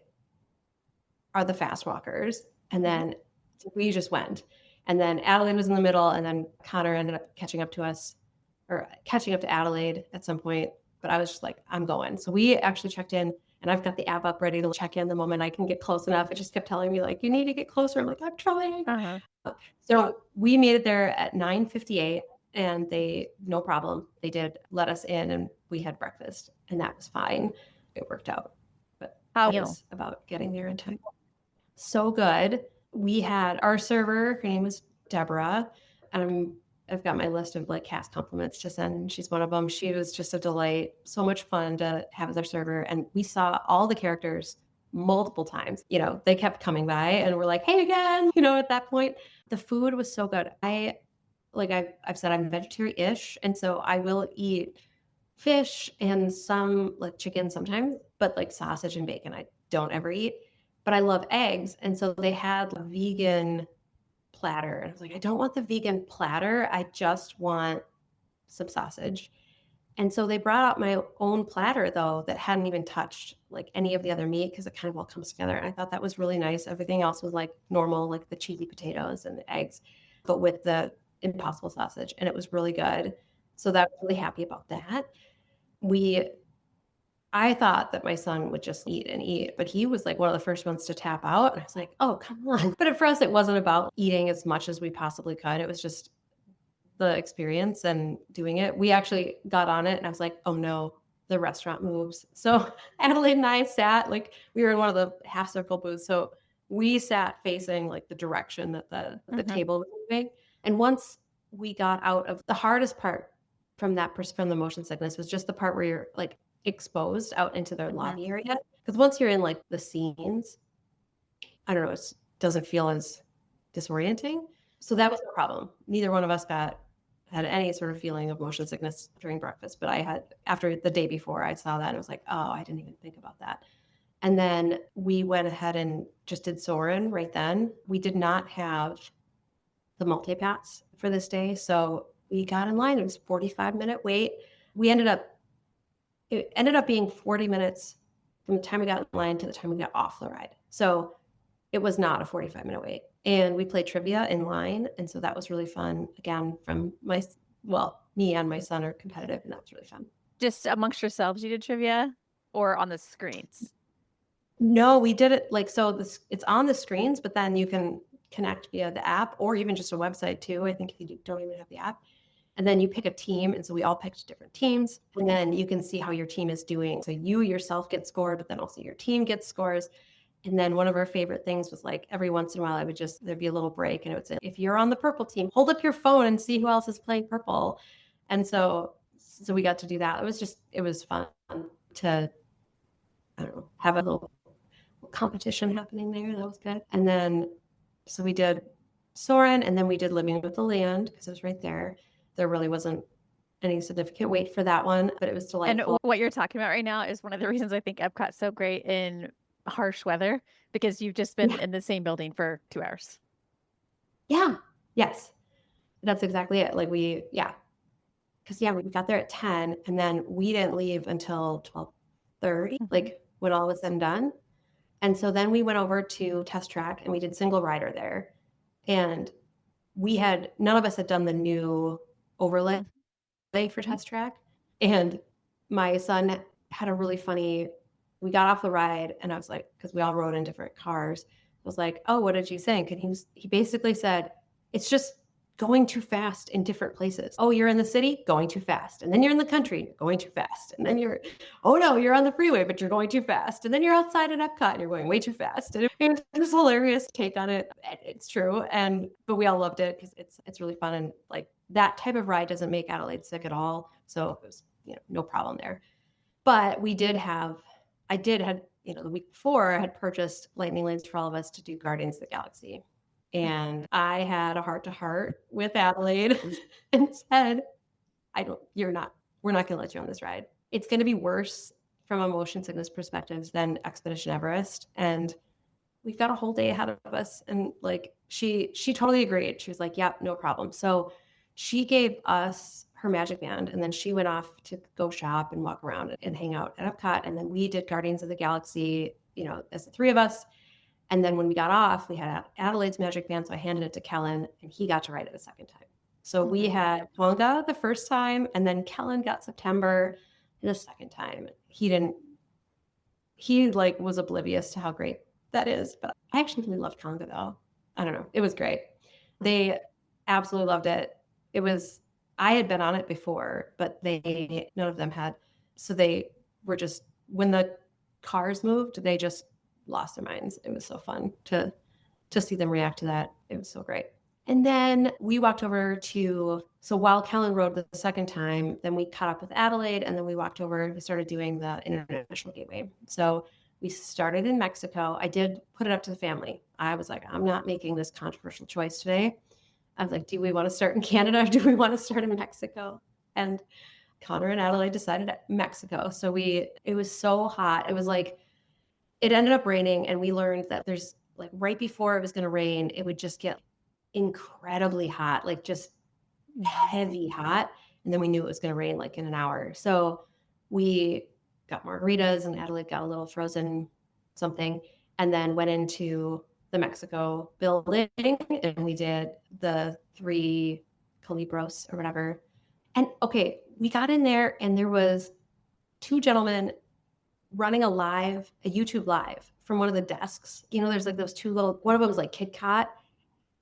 are the fast walkers. And then we just went. And then Adelaide was in the middle. And then Connor ended up catching up to Adelaide at some point. But I was just like, I'm going. So we actually checked in, and I've got the app up ready to check in the moment I can get close enough. It just kept telling me, like, you need to get closer. I'm like, I'm trying. So we made it there at 9:58. And no problem. They did let us in, and we had breakfast, and that was fine. It worked out. But it was about getting there in time. So good. We had our server, her name was Deborah, and I've got my list of like cast compliments to send. She's one of them. She was just a delight. So much fun to have as our server. And we saw all the characters multiple times. You know, they kept coming by and we're like, hey again, you know, at that point. The food was so good. I've said I'm vegetarian-ish, and so I will eat fish and some like chicken sometimes, but like sausage and bacon I don't ever eat. But I love eggs, and so they had a vegan platter. And I was like, I don't want the vegan platter. I just want some sausage. And so they brought out my own platter though that hadn't even touched like any of the other meat because it kind of all comes together. And I thought that was really nice. Everything else was like normal, like the cheesy potatoes and the eggs, but with the Impossible sausage, and it was really good. So that was really happy about that. I thought that my son would just eat and eat, but he was like one of the first ones to tap out. And I was like, oh, come on. But for us, it wasn't about eating as much as we possibly could. It was just the experience and doing it. We actually got on it and I was like, oh no, the restaurant moves. So Adelaide and I sat, like we were in one of the half circle booths. So we sat facing like the direction that the table was moving. And once we got out of the hardest part from the motion sickness was just the part where you're like exposed out into their lobby area. Because once you're in like the scenes, I don't know, it doesn't feel as disorienting. So that was the problem. Neither one of us had any sort of feeling of motion sickness during breakfast, but I had, after the day before I saw that, and I was like, oh, I didn't even think about that. And then we went ahead and just did Soarin' right then. We did not have the multi-pass for this day. So we got in line. It was 45-minute wait. It ended up being 40 minutes from the time we got in line to the time we got off the ride. So it was not a 45-minute wait. And we played trivia in line. And so that was really fun. Again, me and my son are competitive, and that was really fun. Just amongst yourselves, you did trivia or on the screens? No, we did it it's on the screens, but then you can connect via the app or even just a website too. I think you don't even have the app. And then you pick a team. And so we all picked different teams. And then you can see how your team is doing. So you yourself get scored, but then also your team gets scores. And then one of our favorite things was like every once in a while, there'd be a little break and it would say, if you're on the purple team, hold up your phone and see who else is playing purple. And so we got to do that. It was fun to, I don't know, have a little competition happening there. That was good. And then, so we did Soarin', and then we did Living with the Land because it was right there. There really wasn't any significant wait for that one, but it was delightful. And what you're talking about right now is one of the reasons I think Epcot's so great in harsh weather, because you've just been in the same building for 2 hours. Yeah. Yes. That's exactly it. Because we got there at 10 and then we didn't leave until 12:30, like when all was said and done. And so then we went over to Test Track and we did single rider there. And none of us had done the new overlay for Test Track. And my son had a really funny, we got off the ride and I was like, because we all rode in different cars. I was like, oh, what did you think? And he basically said, it's just going too fast in different places. Oh, you're in the city, going too fast. And then you're in the country, going too fast. And then you're on the freeway, but you're going too fast. And then you're outside at Epcot and you're going way too fast. And it was a hilarious take on it. It's true. And, but we all loved it because it's really fun. And like that type of ride doesn't make Adelaide sick at all. So it was, no problem there. But the week before I had purchased Lightning Lanes for all of us to do Guardians of the Galaxy. And I had a heart to heart with Adelaide and said, we're not going to let you on this ride. It's going to be worse from a motion sickness perspective than Expedition Everest. And we've got a whole day ahead of us. And like, she totally agreed. She was like, yeah, no problem. So she gave us her Magic Band, and then she went off to go shop and walk around and hang out at Epcot. And then we did Guardians of the Galaxy, as the three of us. And then when we got off, we had Adelaide's Magic Band. So I handed it to Kellen, and he got to ride it a second time. So we had Tonga the first time, and then Kellen got September the second time. He was oblivious to how great that is. But I actually really loved Tonga though. I don't know. It was great. They absolutely loved it. I had been on it before, but none of them had. So they were just, when the cars moved, they just lost their minds. It was so fun to see them react to that. It was so great. And then we walked over so while Kellen rode the second time, then we caught up with Adelaide, and then we walked over and we started doing the International Gateway. So we started in Mexico. I did put it up to the family. I was like, I'm not making this controversial choice today. I was like, do we want to start in Canada or do we want to start in Mexico? And Connor and Adelaide decided Mexico. So it was so hot. It was like, it ended up raining, and we learned that there's like right before it was going to rain, it would just get incredibly hot, like just heavy hot. And then we knew it was going to rain like in an hour. So we got margaritas, and Adelaide got a little frozen something, and then went into the Mexico building, and we did the 3 Calibros or whatever. And okay, we got in there, and there was 2 gentlemen running a YouTube live from one of the desks. There's like those 2 little, one of them was like KitKat.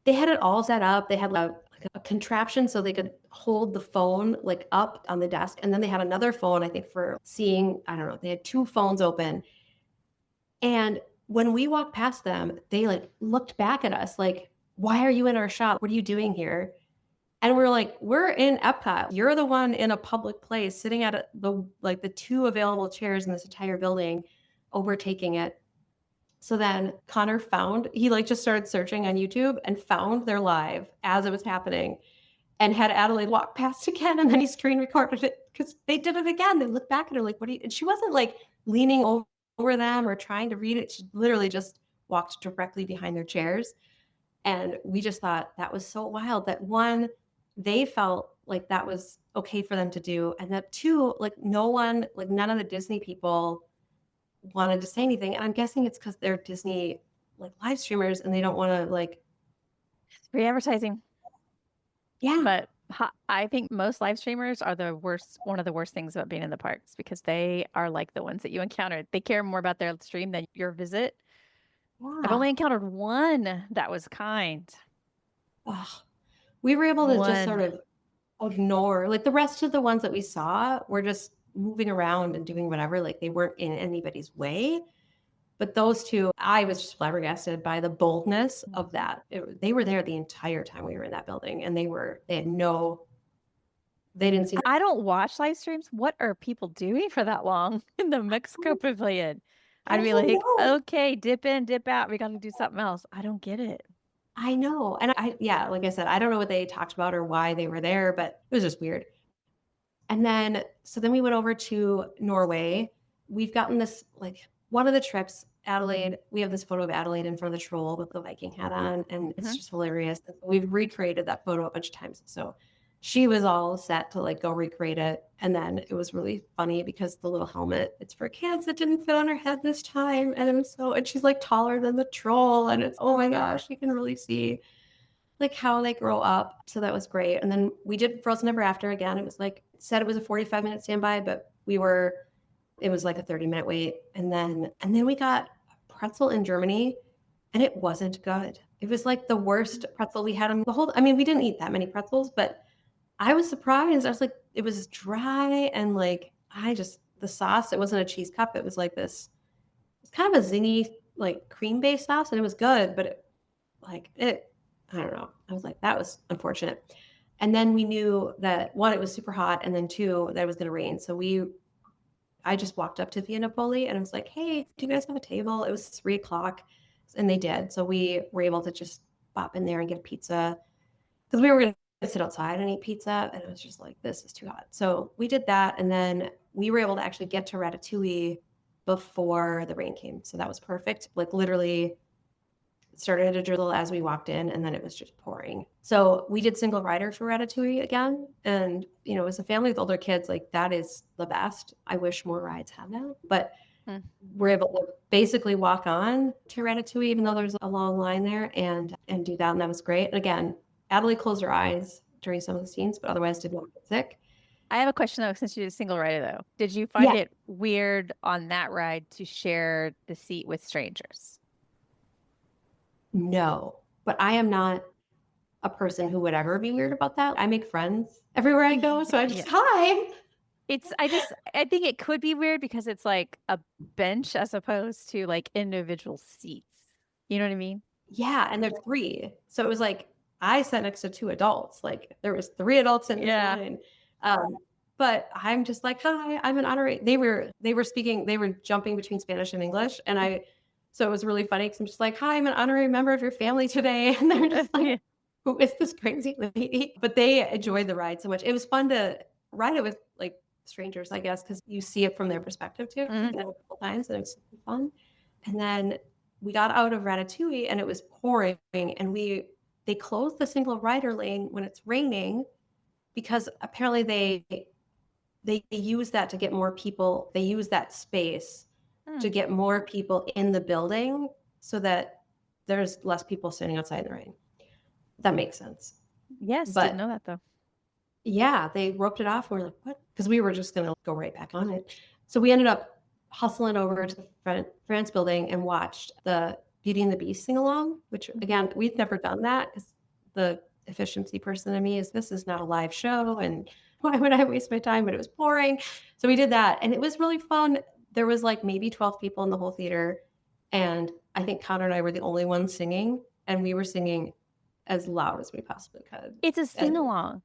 They had it all set up. They had like a contraption so they could hold the phone like up on the desk. And then they had another phone, I think, for seeing, I don't know, they had 2 phones open. And when we walked past them, they like looked back at us like, why are you in our shop? What are you doing here? And we're like, we're in Epcot. You're the one in a public place sitting at the 2 available chairs in this entire building, overtaking it. So then Connor he just started searching on YouTube and found their live as it was happening, and had Adelaide walk past again. And then he screen recorded it because they did it again. They looked back at her like, what are you? And she wasn't like leaning over them or trying to read it. She literally just walked directly behind their chairs. And we just thought that was so wild that 1, they felt like that was okay for them to do. And that 2, like none of the Disney people wanted to say anything. And I'm guessing it's because they're Disney like live streamers and they don't want to like Free advertising. Yeah. But I think most live streamers are one of the worst things about being in the parks, because they are like the ones that you encounter. They care more about their stream than your visit. Yeah. I've only encountered one that was kind. We were able to just sort of ignore, like the rest of the ones that we saw were just moving around and doing whatever, like they weren't in anybody's way. But those 2, I was just flabbergasted by the boldness of that. They were there the entire time we were in that building, and they didn't see. I don't watch live streams. What are people doing for that long in the Mexico pavilion? I'd be like, okay, dip in, dip out. We got to do something else. I don't get it. I know. And like I said, I don't know what they talked about or why they were there, but it was just weird. And then we went over to Norway. We've gotten this, like one of the trips, Adelaide, we have this photo of Adelaide in front of the troll with the Viking hat on, and it's just hilarious. We've recreated that photo a bunch of times. So she was all set to like go recreate it. And then it was really funny because the little helmet, it's for kids, it didn't fit on her head this time. And she's like taller than the troll. And it's, oh my gosh, you can really see like how they grow up. So that was great. And then we did Frozen Ever After again. It was like, said it was a 45-minute standby, but it was like a 30-minute wait. And then we got a pretzel in Germany, and it wasn't good. It was like the worst pretzel we had on the whole. I mean, we didn't eat that many pretzels, but I was surprised. I was like, it was dry, and like, the sauce, it wasn't a cheese cup. It was like this, it's kind of a zingy, like cream-based sauce, and it was good, but I don't know. I was like, that was unfortunate. And then we knew that 1, it was super hot, and then 2, that it was going to rain. So I just walked up to Via Napoli and I was like, hey, do you guys have a table? It was 3:00 and they did. So we were able to just pop in there and get a pizza. Because we were going to sit outside and eat pizza. And it was just like, this is too hot. So we did that. And then we were able to actually get to Ratatouille before the rain came. So that was perfect. Like literally it started to drizzle as we walked in, and then it was just pouring. So we did single rider for Ratatouille again. And, you know, as a family with older kids, like that is the best. I wish more rides had that. But we're able to basically walk on to Ratatouille, even though there's a long line there, and do that. And that was great. And again, Adelaide closed her eyes during some of the scenes, but otherwise did not get sick. I have a question though, since you did single rider though. Did you find it weird on that ride to share the seat with strangers? No, but I am not a person who would ever be weird about that. I make friends everywhere I go. So I just, hi. I think it could be weird because it's like a bench as opposed to like individual seats. You know what I mean? Yeah. And there's 3. So it was like, I sat next to 2 adults. Like there was 3 adults in this line. But I'm just like, hi, I'm an honorary. They were jumping between Spanish and English. And so it was really funny because I'm just like, hi, I'm an honorary member of your family today. And they're just like, who is this crazy lady? But they enjoyed the ride so much. It was fun to ride it with like strangers, I guess, because you see it from their perspective too. A couple times, and it's fun. And then we got out of Ratatouille and it was pouring, and they closed the single rider lane when it's raining because apparently they use that to get more people. They use that space to get more people in the building so that there's less people standing outside in the rain. That makes sense. Yes, didn't know that though. Yeah, they roped it off. We're like, what? Because we were just going to go right back on it. So we ended up hustling over to the France building and watched the Beauty and the Beast sing along, which again, we've never done that because the efficiency person in me is this is not a live show and why would I waste my time? But it was pouring. So we did that and it was really fun. There was like maybe 12 people in the whole theater. And I think Connor and I were the only ones singing, and we were singing as loud as we possibly could. It's a sing-along.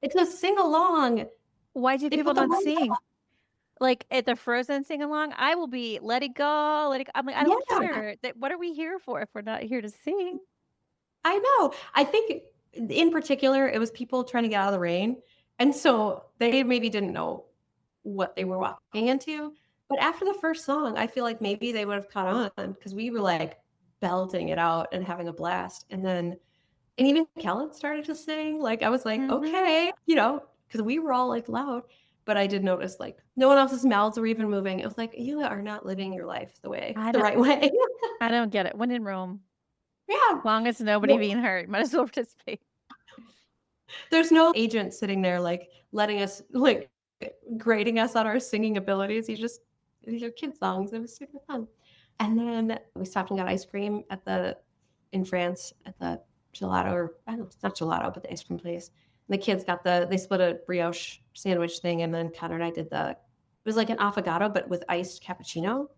It's a sing-along. Why do people not sing? Like at the Frozen sing-along, I will be let it go, let it go. I'm like, I don't care. What are we here for if we're not here to sing? I know. I think in particular, it was people trying to get out of the rain. And so they maybe didn't know what they were walking into. But after the first song, I feel like maybe they would have caught on because we were like belting it out and having a blast. And even Kellen started to sing. Like I was like, okay, you know, because we were all like loud. But I did notice like no one else's mouths were even moving. It was like, you are not living your life the right way. I don't get it. When in Rome. Yeah. As long as nobody being hurt, might as well participate. There's no agent sitting there like letting us like grading us on our singing abilities. These are kid songs. It was super fun. And then we stopped and got ice cream in France at the gelato, or I don't know, it's not gelato, but the ice cream place. And the kids they split a brioche sandwich thing. And then Connor and I did it was like an affogato, but with iced cappuccino.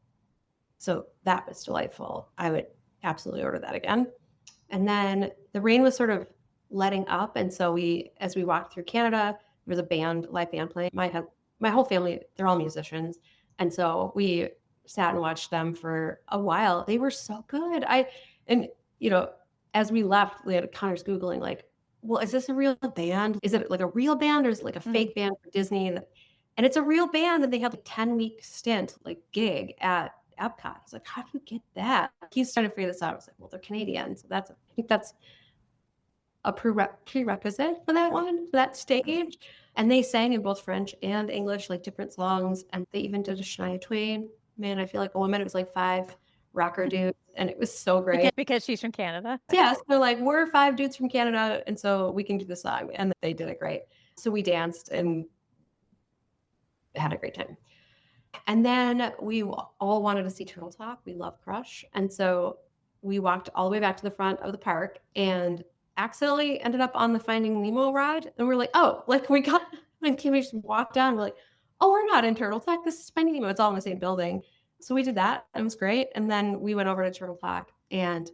So that was delightful. I would absolutely order that again. And then the rain was sort of letting up. And so as we walked through Canada, there was a live band playing. My whole family, they're all musicians. And so we sat and watched them for a while. They were so good. As we left, Connor's Googling like, well, is this a real band? Is it like a real band or is it like a fake band for Disney? And it's a real band. And they had a 10-week stint, like gig at Epcot. I was like, how do you get that? He's trying to figure this out. I was like, well, they're Canadian. So I think that's a prerequisite for that stage. And they sang in both French and English, like different songs. And they even did a Shania Twain. Man, I feel like a woman. It was like 5 rocker dudes. And it was so great. Because she's from Canada? Yes. Yeah, so they're like, we're 5 dudes from Canada. And so we can do the song. And they did it great. So we danced and had a great time. And then we all wanted to see Turtle Talk. We love Crush. And so we walked all the way back to the front of the park and accidentally ended up on the Finding Nemo ride. And we're like, oh, like we just walked down. We're like, oh, we're not in Turtle Talk. This is Finding Nemo. It's all in the same building. So we did that. It was great. And then we went over to Turtle Talk. And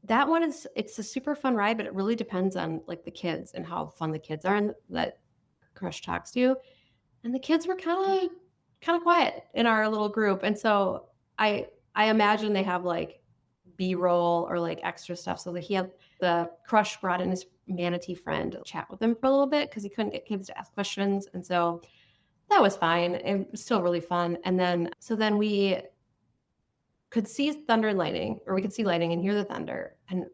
that one it's a super fun ride, but it really depends on like the kids and how fun the kids are and that Crush talks to you. And the kids were kind of quiet in our little group. And so I imagine they have like B-roll or like extra stuff. So that the crush brought in his manatee friend to chat with him for a little bit because he couldn't get kids to ask questions. And so that was fine. It was still really fun. And then we could see thunder and lightning, or we could see lightning and hear the thunder. And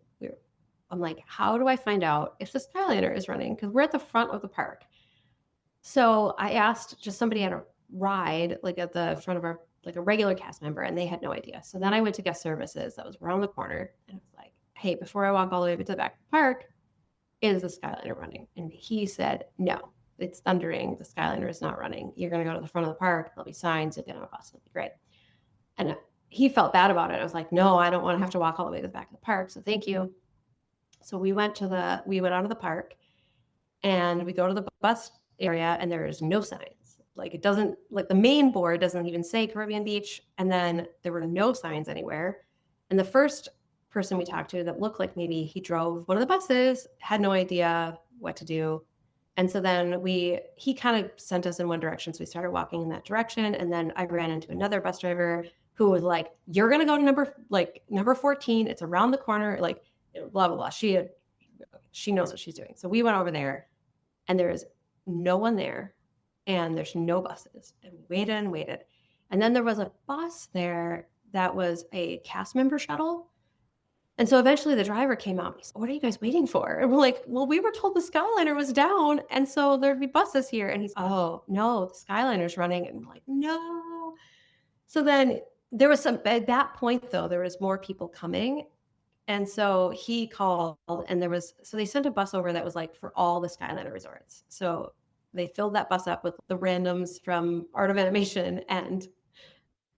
I'm like, how do I find out if the Skyliner is running? Because we're at the front of the park. So I asked just somebody on a ride, like at the front of our, like a regular cast member, and they had no idea. So then I went to guest services that was around the corner, and I was like, hey, before I walk all the way to the back of the park, is the Skyliner running? And he said, no, it's thundering. The Skyliner is not running. You're going to go to the front of the park. There'll be signs. You'll get on a bus. It'll be great. And he felt bad about it. I was like, no, I don't want to have to walk all the way to the back of the park. So thank you. So we went out of the park, and we go to the bus area, and there is no signs. Like it doesn't, like the main board doesn't even say Caribbean Beach. And then there were no signs anywhere. And the first person we talked to that looked like maybe he drove one of the buses, had no idea what to do. And so then he kind of sent us in one direction. So we started walking in that direction. And then I ran into another bus driver who was like, you're going to go to number 14. It's around the corner. Like blah, blah, blah. She knows what she's doing. So we went over there, and there is no one there, and there's no buses, and we waited. And then there was a bus there that was a cast member shuttle. And so eventually the driver came out and he said, what are you guys waiting for? And we're like, well, we were told the Skyliner was down, and so there'd be buses here. And he's, oh no, the Skyliner's running. And I'm like, no. So then there was at that point though, there was more people coming. And so he called, and so they sent a bus over that was like for all the Skyliner resorts. So they filled that bus up with the randoms from Art of Animation and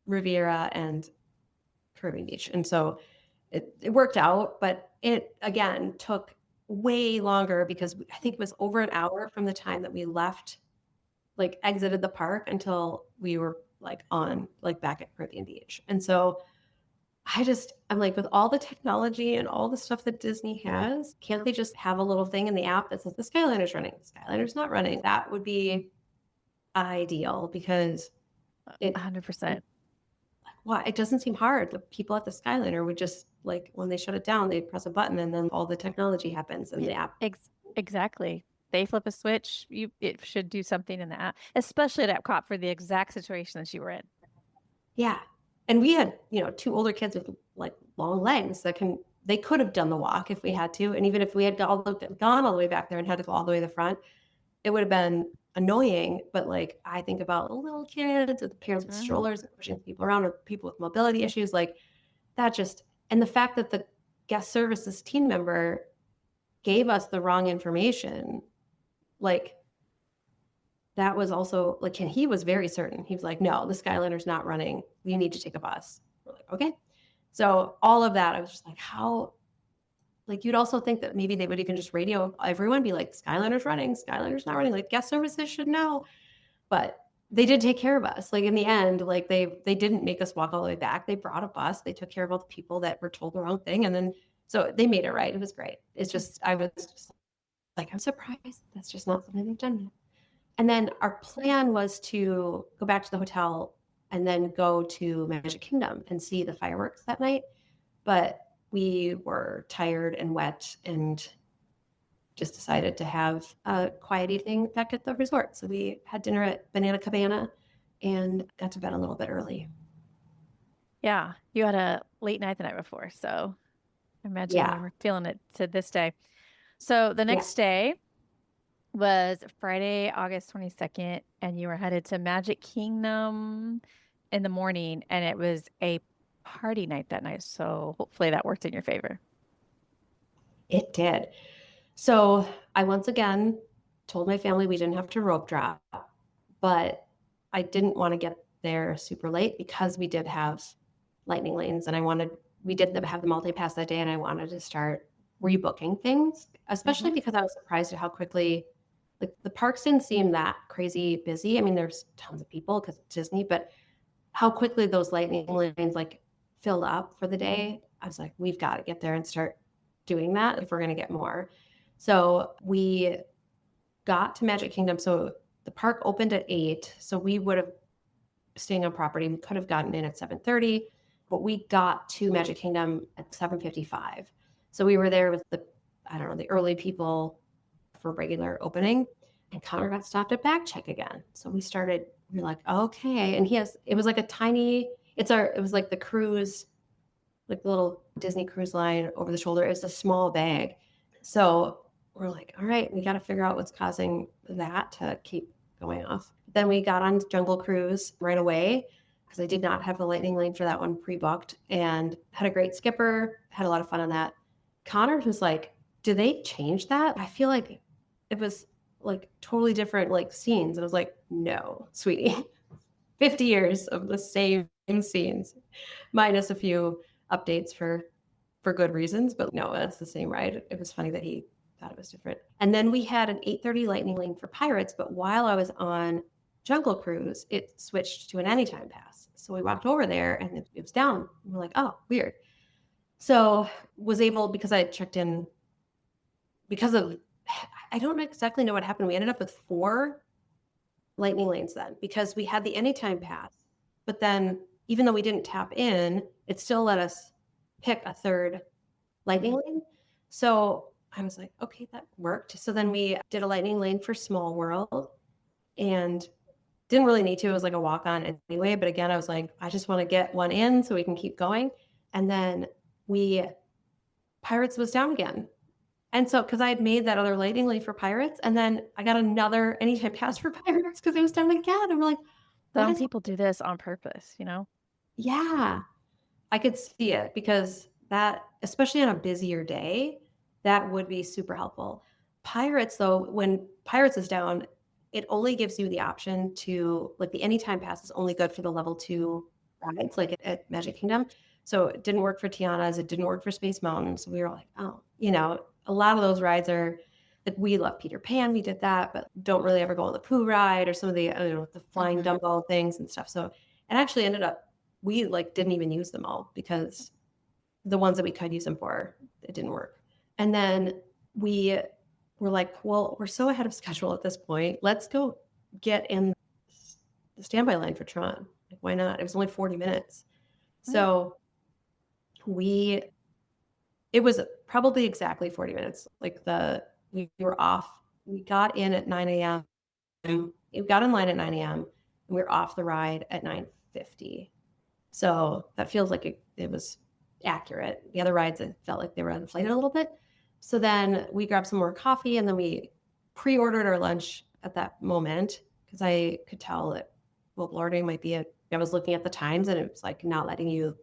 Riviera and Caribbean Beach. And so it worked out, but it again took way longer because I think it was over an hour from the time that we exited the park until we were back at Caribbean Beach. And so I'm like, with all the technology and all the stuff that Disney has, can't they just have a little thing in the app that says the Skyliner's running, the Skyliner's not running? That would be ideal because 100%. Why? It doesn't seem hard. The people at the Skyliner would just when they shut it down, they'd press a button and then all the technology happens in the app. Exactly. They flip a switch. It should do something in the app, especially at Epcot for the exact situation that you were in. Yeah. And we had, 2 older kids with long legs they could have done the walk if we had to. And even if we had gone all the way back there and had to go all the way to the front, it would have been annoying. But I think about the little kids with parents with strollers and pushing people around, or people with mobility issues, and the fact that the guest services team member gave us the wrong information, that was also he was very certain. He was like, no, the Skyliner's not running. You need to take a bus. We're like, okay. So all of that, I was just like, how, you'd also think that maybe they would even just radio everyone, be like, Skyliner's running, Skyliner's not running. Guest services should know. But they did take care of us. In the end, they didn't make us walk all the way back. They brought a bus. They took care of all the people that were told the wrong thing. And then, so they made it right. It was great. It's just, I was just I'm surprised. That's just not something they've done yet. And then our plan was to go back to the hotel and then go to Magic Kingdom and see the fireworks that night. But we were tired and wet and just decided to have a quiet evening back at the resort. So we had dinner at Banana Cabana and got to bed a little bit early. Yeah, you had a late night the night before, so I imagine you were feeling it to this day. So the next day was Friday, August 22nd, and you were headed to Magic Kingdom in the morning, and it was a party night that night. So hopefully that worked in your favor. It did. So I once again told my family we didn't have to rope drop, but I didn't want to get there super late because we did have lightning lanes, and we didn't have the multi-pass that day, and I wanted to start rebooking things, especially because I was surprised at how quickly the parks didn't seem that crazy busy. I mean, there's tons of people because it's Disney, but how quickly those lightning lanes filled up for the day. I was like, we've got to get there and start doing that if we're going to get more. So we got to Magic Kingdom. So the park opened at 8. So we would have, staying on property, we could have gotten in at 7:30, but we got to Magic Kingdom at 7:55. So we were there with the I don't know, the early people for regular opening. And Connor got stopped at bag check again. So we're like, okay. And it was like a tiny, it was like the cruise, like the little Disney cruise line over the shoulder. It was a small bag. So we're like, all right, we got to figure out what's causing that to keep going off. Then we got on Jungle Cruise right away because I did not have the lightning lane for that one pre-booked, and had a great skipper, had a lot of fun on that. Connor was like, do they change that? I feel like it was like totally different like scenes. And I was like, no, sweetie, 50 years of the same scenes, minus a few updates for good reasons, but no, it's the same ride. It was funny that he thought it was different. And then we had an 8:30 lightning lane for Pirates, but while I was on Jungle Cruise, it switched to an anytime pass. So we walked over there and it was down. And we're like, oh, weird. So was able, because I had checked in, because of, I don't exactly know what happened. We ended up with 4 lightning lanes then, because we had the anytime pass, but then even though we didn't tap in, it still let us pick a third lightning lane. So I was like, okay, that worked. So then we did a lightning lane for Small World and didn't really need to. It was like a walk on anyway. But again, I was like, I just want to get one in so we can keep going. And then Pirates was down again. And so, because I had made that other lightning lane for Pirates, and then I got another anytime pass for Pirates because it was down again. And we're like, Some people do this on purpose, you know? Yeah, I could see it, because that, especially on a busier day, that would be super helpful. Pirates, though, when Pirates is down, it only gives you the option to, like, the anytime pass is only good for the level 2 rides, like at Magic Kingdom. So it didn't work for Tiana's. It didn't work for Space Mountain. So we were like, oh, a lot of those rides are, like, we love Peter Pan. We did that, but don't really ever go on the Pooh ride or some of the, the flying Dumbo things and stuff. So it actually ended up, we like didn't even use them all, because the ones that we could use them for, it didn't work. And then we were like, well, we're so ahead of schedule at this point. Let's go get in the standby line for Tron. Like, why not? It was only 40 minutes. So it was probably exactly 40 minutes. Like, we were off. We got in at 9 a.m. We got in line at 9 a.m. and we were off the ride at 9:50. So that feels like it was accurate. The other rides, it felt like they were inflated a little bit. So then we grabbed some more coffee, and then we pre-ordered our lunch at that moment, because I could tell that mobile ordering might be I was looking at the times and it was like not letting you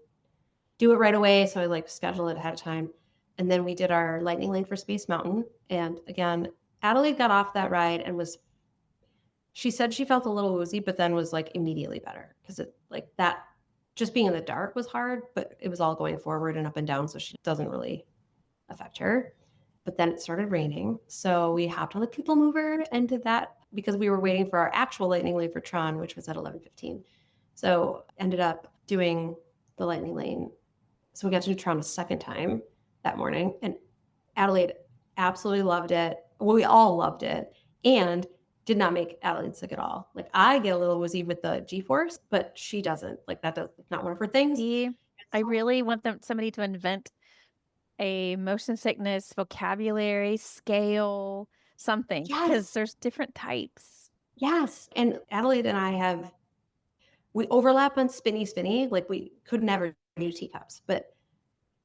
do it right away. So I like scheduled it ahead of time. And then we did our lightning lane for Space Mountain. And again, Adelaide got off that ride and she said she felt a little woozy, but then was like immediately better, because it, like, that just being in the dark was hard, but it was all going forward and up and down. So she doesn't really affect her. But then it started raining. So we hopped on the people mover and did that, because we were waiting for our actual lightning lane for Tron, which was at 11:15. So ended up doing the lightning lane. So we got to do Tron a second time that morning, and Adelaide absolutely loved it. Well, we all loved it, and did not make Adelaide sick at all. Like, I get a little woozy with the G-force, but she doesn't. Like, that's not one of her things. I really want somebody to invent a motion sickness vocabulary scale, something, because there's different types. Yes. And Adelaide and I we overlap on spinny. Like, we could never do teacups, but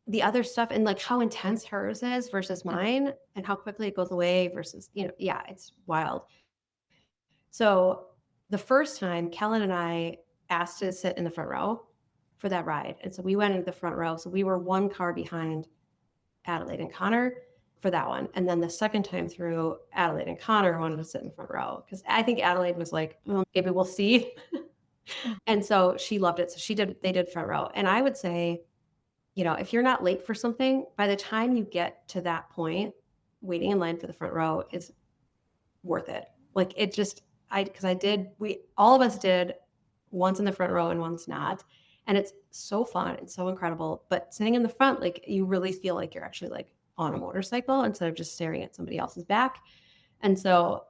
the other stuff, and like how intense hers is versus mine, and how quickly it goes away versus, it's wild. So the first time, Kellen and I asked to sit in the front row for that ride. And so we went into the front row. So we were one car behind Adelaide and Connor for that one. And then the second time through, Adelaide and Connor wanted to sit in the front row, because I think Adelaide was like, well, maybe we'll see. And so she loved it. So they did front row. And I would say, if you're not late for something, by the time you get to that point, waiting in line for the front row is worth it. Like, it just, all of us did once in the front row and once not. And it's so fun and so incredible. But sitting in the front, like, you really feel like you're actually like on a motorcycle instead of just staring at somebody else's back. And so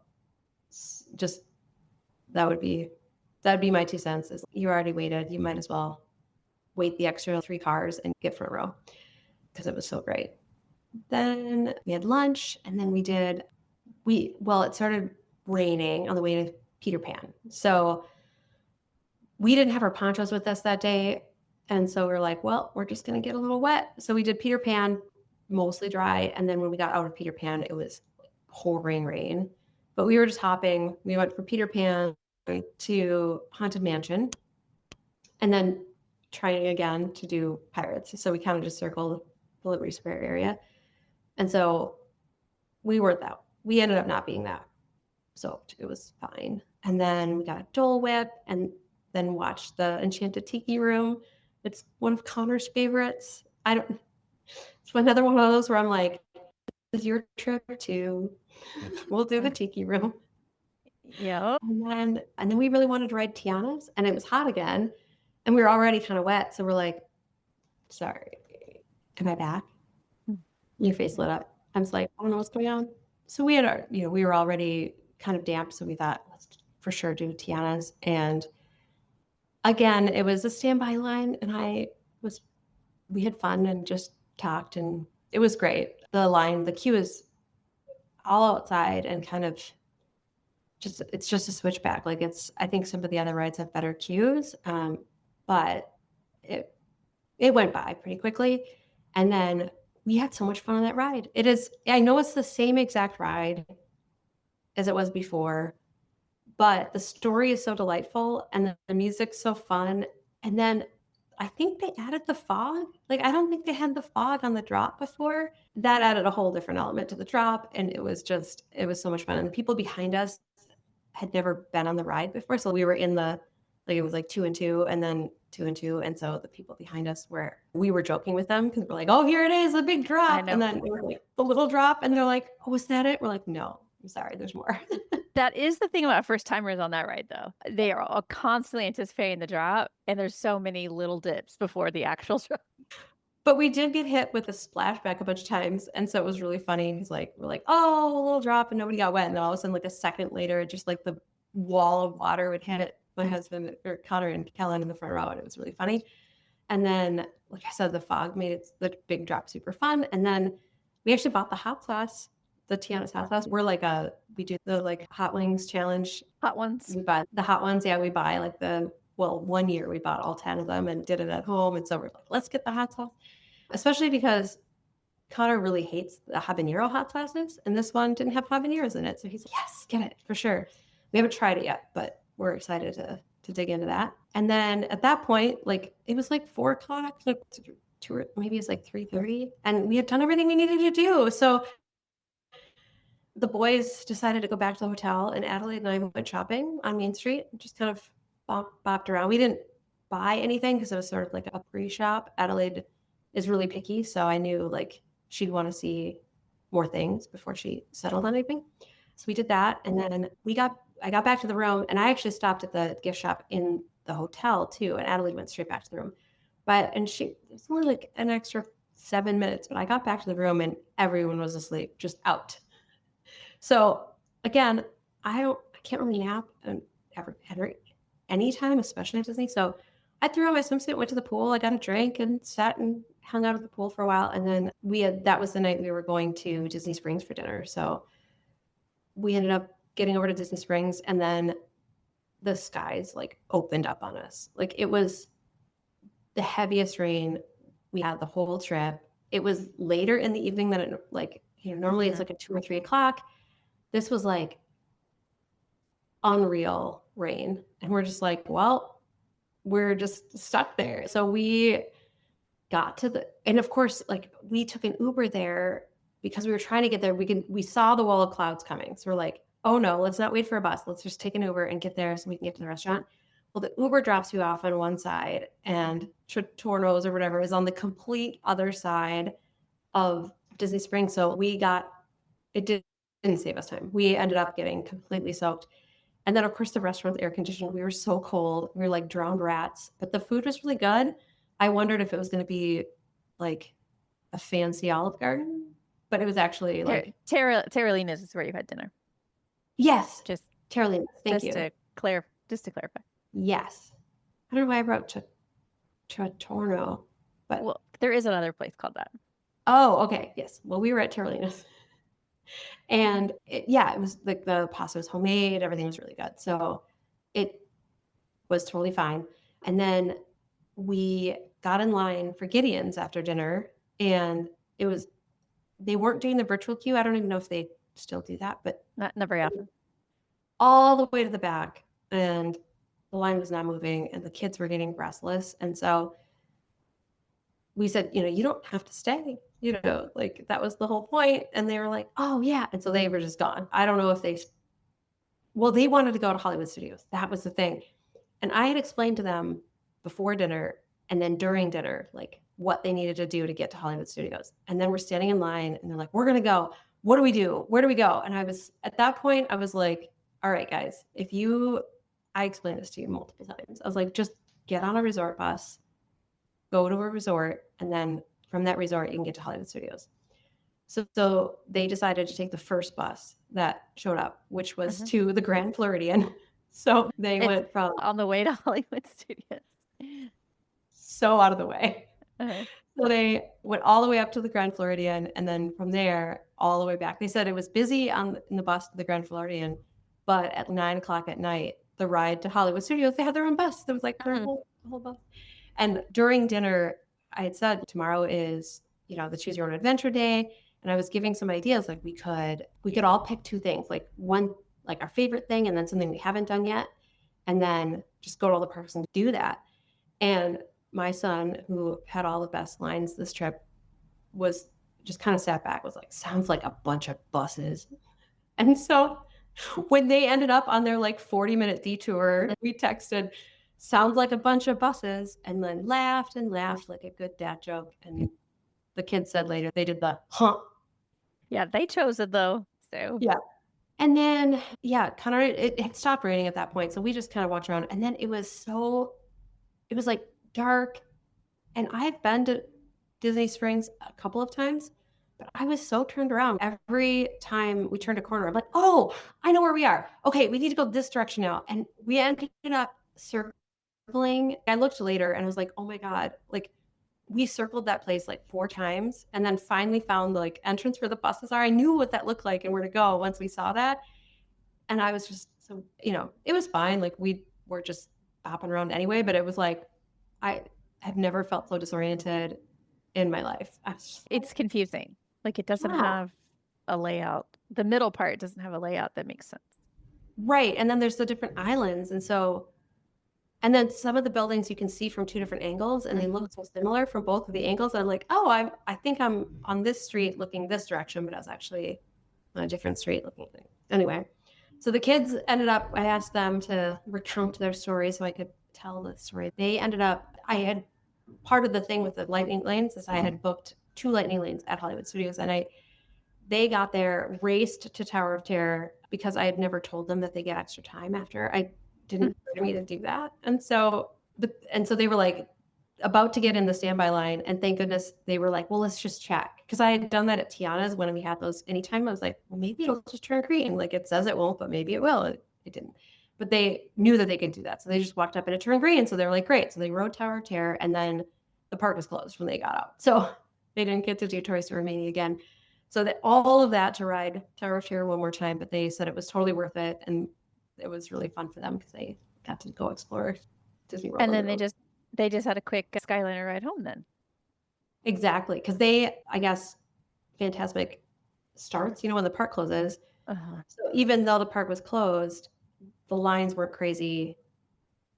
just, that'd be my 2 cents, is you already waited. You might as well wait the extra 3 cars and get front row, because it was so great. then we had lunch, and then it started raining on the way to Peter Pan. So we didn't have our ponchos with us that day. And so we were like, well, we're just going to get a little wet. So we did Peter Pan, mostly dry. And then when we got out of Peter Pan, it was pouring rain. But we were just hopping. We went from Peter Pan to Haunted Mansion and then trying again to do Pirates. So we kind of just circled the Liberty Square area. And so we ended up not being that soaked. It was fine. And then we got a Dole Whip and then watched the Enchanted Tiki Room. It's one of Connor's favorites. It's another one of those where I'm like, this is your trip too. We'll do the Tiki Room. Yeah. And then we really wanted to ride Tiana's, and it was hot again. And we were already kind of wet. So we're like, sorry, am I back? Your face lit up. I was like, I don't know what's going on. So we had we were already kind of damp. So we thought, let's for sure do Tiana's. And again, it was a standby line, and we had fun and just talked, and it was great. The queue is all outside and kind of it's just a switchback. Like I think some of the other rides have better queues, but it went by pretty quickly. And then we had so much fun on that ride. I know it's the same exact ride as it was before, but the story is so delightful and the music's so fun. And then I think they added the fog. Like, I don't think they had the fog on the drop before. That added a whole different element to the drop. And it was so much fun. And the people behind us had never been on the ride before. So we were in it was like 2 and 2 and then 2 and 2. And so the people behind us we were joking with them because we're like, oh, here it is, the big drop. And then we were like, the little drop. And they're like, oh, was that it? We're like, no, I'm sorry, there's more. That is the thing about first timers on that ride, though. They are all constantly anticipating the drop, and there's so many little dips before the actual drop. But we did get hit with a splashback a bunch of times, and so it was really funny because we're like, oh, a little drop, and nobody got wet, and then all of a sudden, like a second later, just like the wall of water would hit my husband or Connor and Kellen in the front row, and it was really funny. And then, like I said, the fog made the big drop super fun, and then we actually bought the hot sauce. The Tiana's hot sauce. We do the hot wings challenge. Hot ones. We buy the hot ones. Yeah, we buy 1 year we bought all 10 of them and did it at home. And so we're like, let's get the hot sauce, especially because Connor really hates the habanero hot sauces. And this one didn't have habaneros in it. So he's like, yes, get it for sure. We haven't tried it yet, but we're excited to dig into that. And then at that point, it was 4 o'clock, maybe it's 3:30. And we had done everything we needed to do. So the boys decided to go back to the hotel, and Adelaide and I went shopping on Main Street, just kind of bopped around. We didn't buy anything because it was sort of like a pre-shop. Adelaide is really picky, so I knew she'd want to see more things before she settled on anything. So we did that, and then I got back to the room, and I actually stopped at the gift shop in the hotel too, and Adelaide went straight back to the room. It was only an extra 7 minutes, but I got back to the room and everyone was asleep, just out. So again, I can't really nap ever anytime, especially at Disney. So I threw on my swimsuit, went to the pool. I got a drink and sat and hung out at the pool for a while. And then that was the night we were going to Disney Springs for dinner. So we ended up getting over to Disney Springs, and then the skies opened up on us. It was the heaviest rain we had the whole trip. It was later in the evening than it normally it's a 2 or 3 o'clock. This was unreal rain. And we're just well, we're just stuck there. So we got and of course, we took an Uber there because we were trying to get there. We saw the wall of clouds coming. So we're like, oh no, let's not wait for a bus. Let's just take an Uber and get there so we can get to the restaurant. Well, the Uber drops you off on one side, and Tornos or whatever is on the complete other side of Disney Springs. So it didn't save us time. We ended up getting completely soaked. And then of course the restaurant's air conditioned. We were so cold. We were drowned rats, but the food was really good. I wondered if it was going to be a fancy Olive Garden, but it was actually Terralina's is where you had dinner. Yes. Just Terralina's. Thank you. Just to clarify. Yes. I don't know why I wrote Torno, but there is another place called that. Oh, okay. Yes. Well, we were at Carolina's. And it was like the pasta was homemade, everything was really good. So it was totally fine. And then we got in line for Gideon's after dinner, and they weren't doing the virtual queue. I don't even know if they still do that, but Not very often. all the way to the back, and the line was not moving, and the kids were getting restless. And so we said, you don't have to stay, like that was the whole point. And they were like, oh yeah. And so they were just gone. I don't know if they wanted to go to Hollywood Studios. That was the thing. And I had explained to them before dinner and then during dinner, like what they needed to do to get to Hollywood Studios. And then we're standing in line and they're like, we're going to go. What do we do? Where do we go? And at that point, I was like, all right, guys, I explained this to you multiple times. I was like, just get on a resort bus, go to a resort, and then from that resort, you can get to Hollywood Studios. So they decided to take the first bus that showed up, which was to the Grand Floridian. So they went from on the way to Hollywood Studios. So out of the way. Uh-huh. So they went all the way up to the Grand Floridian, and then from there all the way back. They said it was busy in the bus to the Grand Floridian, but at 9:00 at night, the ride to Hollywood Studios, they had their own bus. There was like their whole bus. And during dinner, I had said tomorrow is, the Choose Your Own Adventure Day. And I was giving some ideas, like we could all pick two things, like one, like our favorite thing, and then something we haven't done yet. And then just go to all the parks and do that. And my son, who had all the best lines this trip, was just kind of sat back, was like, sounds like a bunch of buses. And so when they ended up on their like 40-minute detour, we texted, sounds like a bunch of buses, and then laughed and laughed like a good dad joke. And the kids said later they did the huh. Yeah, they chose it though. So yeah. And then kind of it stopped raining at that point. So we just kind of walked around, and then it was like dark. And I've been to Disney Springs a couple of times, but I was so turned around. Every time we turned a corner, I'm like, oh, I know where we are. Okay, we need to go this direction now. And we ended up circling. I looked later and I was like, oh my God, like we circled that place like 4 times and then finally found the like entrance where the buses are. I knew what that looked like and where to go once we saw that. And I was just so, it was fine. Like we were just bopping around anyway, but it was like, I have never felt so disoriented in my life. It's confusing. Like it doesn't have a layout. The middle part doesn't have a layout that makes sense. Right. And then there's the different islands. And then some of the buildings you can see from 2 different angles and they look so similar from both of the angles. I'm like, oh, I think I'm on this street looking this direction, but I was actually on a different street looking. Anyway, so the kids ended up, I asked them to recount their story so I could tell the story. They ended up, I had part of the thing with the lightning lanes is I had booked 2 lightning lanes at Hollywood Studios, and they got there, raced to Tower of Terror because I had never told them that they get extra time after. I didn't want me to do that. And so they were like about to get in the standby line, and thank goodness they were like, well, let's just check. Because I had done that at Tiana's when we had those anytime. I was like, well, maybe it'll just turn green. Like it says it won't, but maybe it will. It didn't. But they knew that they could do that. So they just walked up and it turned green. So they were like, great. So they rode Tower of Terror, and then the park was closed when they got out. So they didn't get to do Toy Story Mania again. So that all of that to ride Tower of Terror one more time, but they said it was totally worth it. And it was really fun for them because they got to go explore Disney World. And then they just had a quick Skyliner ride home then. Exactly. Because I guess, Fantasmic starts, when the park closes. So even though the park was closed, the lines weren't crazy.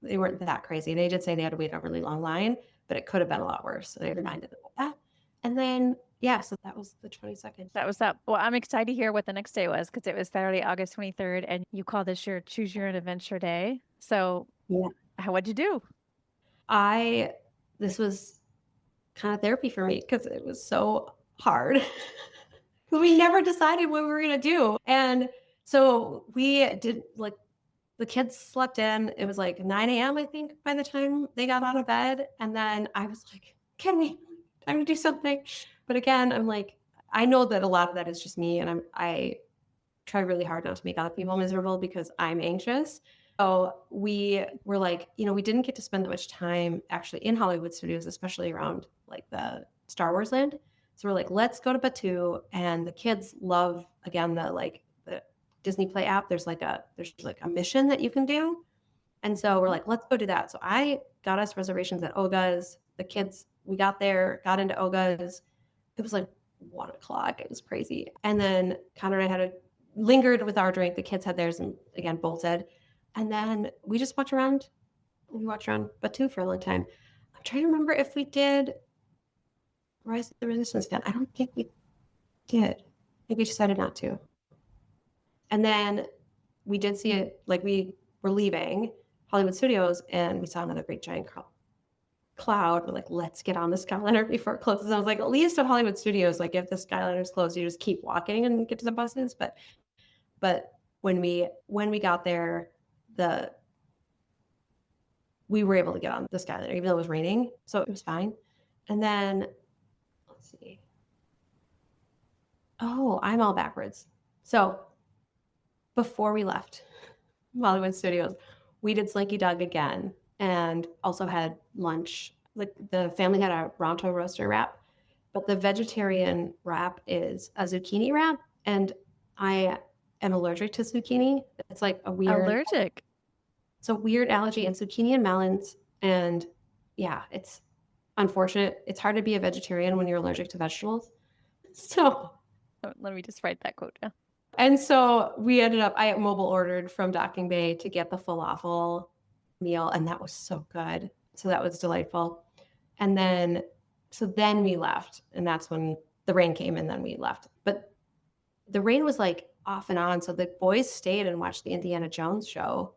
They weren't that crazy. They did say they had to wait a really long line, but it could have been a lot worse. So they reminded them of that. And then, so that was the 22nd. That was that. Well, I'm excited to hear what the next day was because it was Saturday, August 23rd, and you call this your Choose Your Own Adventure Day. So what'd you do? This was kind of therapy for me because it was so hard. We never decided what we were going to do. And so we did, like, the kids slept in. It was like 9 a.m., I think, by the time they got out of bed. And then I was like, time to do something. But again, I'm like, I know that a lot of that is just me. And I try really hard not to make other people miserable because I'm anxious. So we were like, we didn't get to spend that much time actually in Hollywood Studios, especially around like the Star Wars land. So we're like, let's go to Batu. And the kids love, again, the Disney Play app. There's like a mission that you can do. And so we're like, let's go do that. So I got us reservations at Oga's. The kids, we got there, got into Oga's. It was like 1 o'clock. It was crazy. And then Connor and I lingered with our drink. The kids had theirs and again bolted. And then we just watched around. We watched around Batu for a long time. I'm trying to remember if we did Rise of the Resistance then. I don't think we did. I think we decided not to. And then we did see it, like we were leaving Hollywood Studios and we saw another great giant cloud. We're like, let's get on the Skyliner before it closes. And I was like, at least at Hollywood Studios, like if the Skyliner's closed, you just keep walking and get to the buses. But when we got there, we were able to get on the Skyliner, even though it was raining. So it was fine. And then, let's see. Oh, I'm all backwards. So before we left Hollywood Studios, we did Slinky Dog again and also had lunch. Like the family had a Ronto roaster wrap, but the vegetarian wrap is a zucchini wrap. And I am allergic to zucchini. It's like a weird... Allergic? It's a weird allergy, and zucchini and melons. And yeah, it's unfortunate. It's hard to be a vegetarian when you're allergic to vegetables. So let me just write that quote down. And so we ended up, I mobile ordered from Docking Bay to get the falafel meal, and that was so good. So that was delightful. And then we left, and that's when the rain came, and then we left. But the rain was like off and on. So the boys stayed and watched the Indiana Jones show,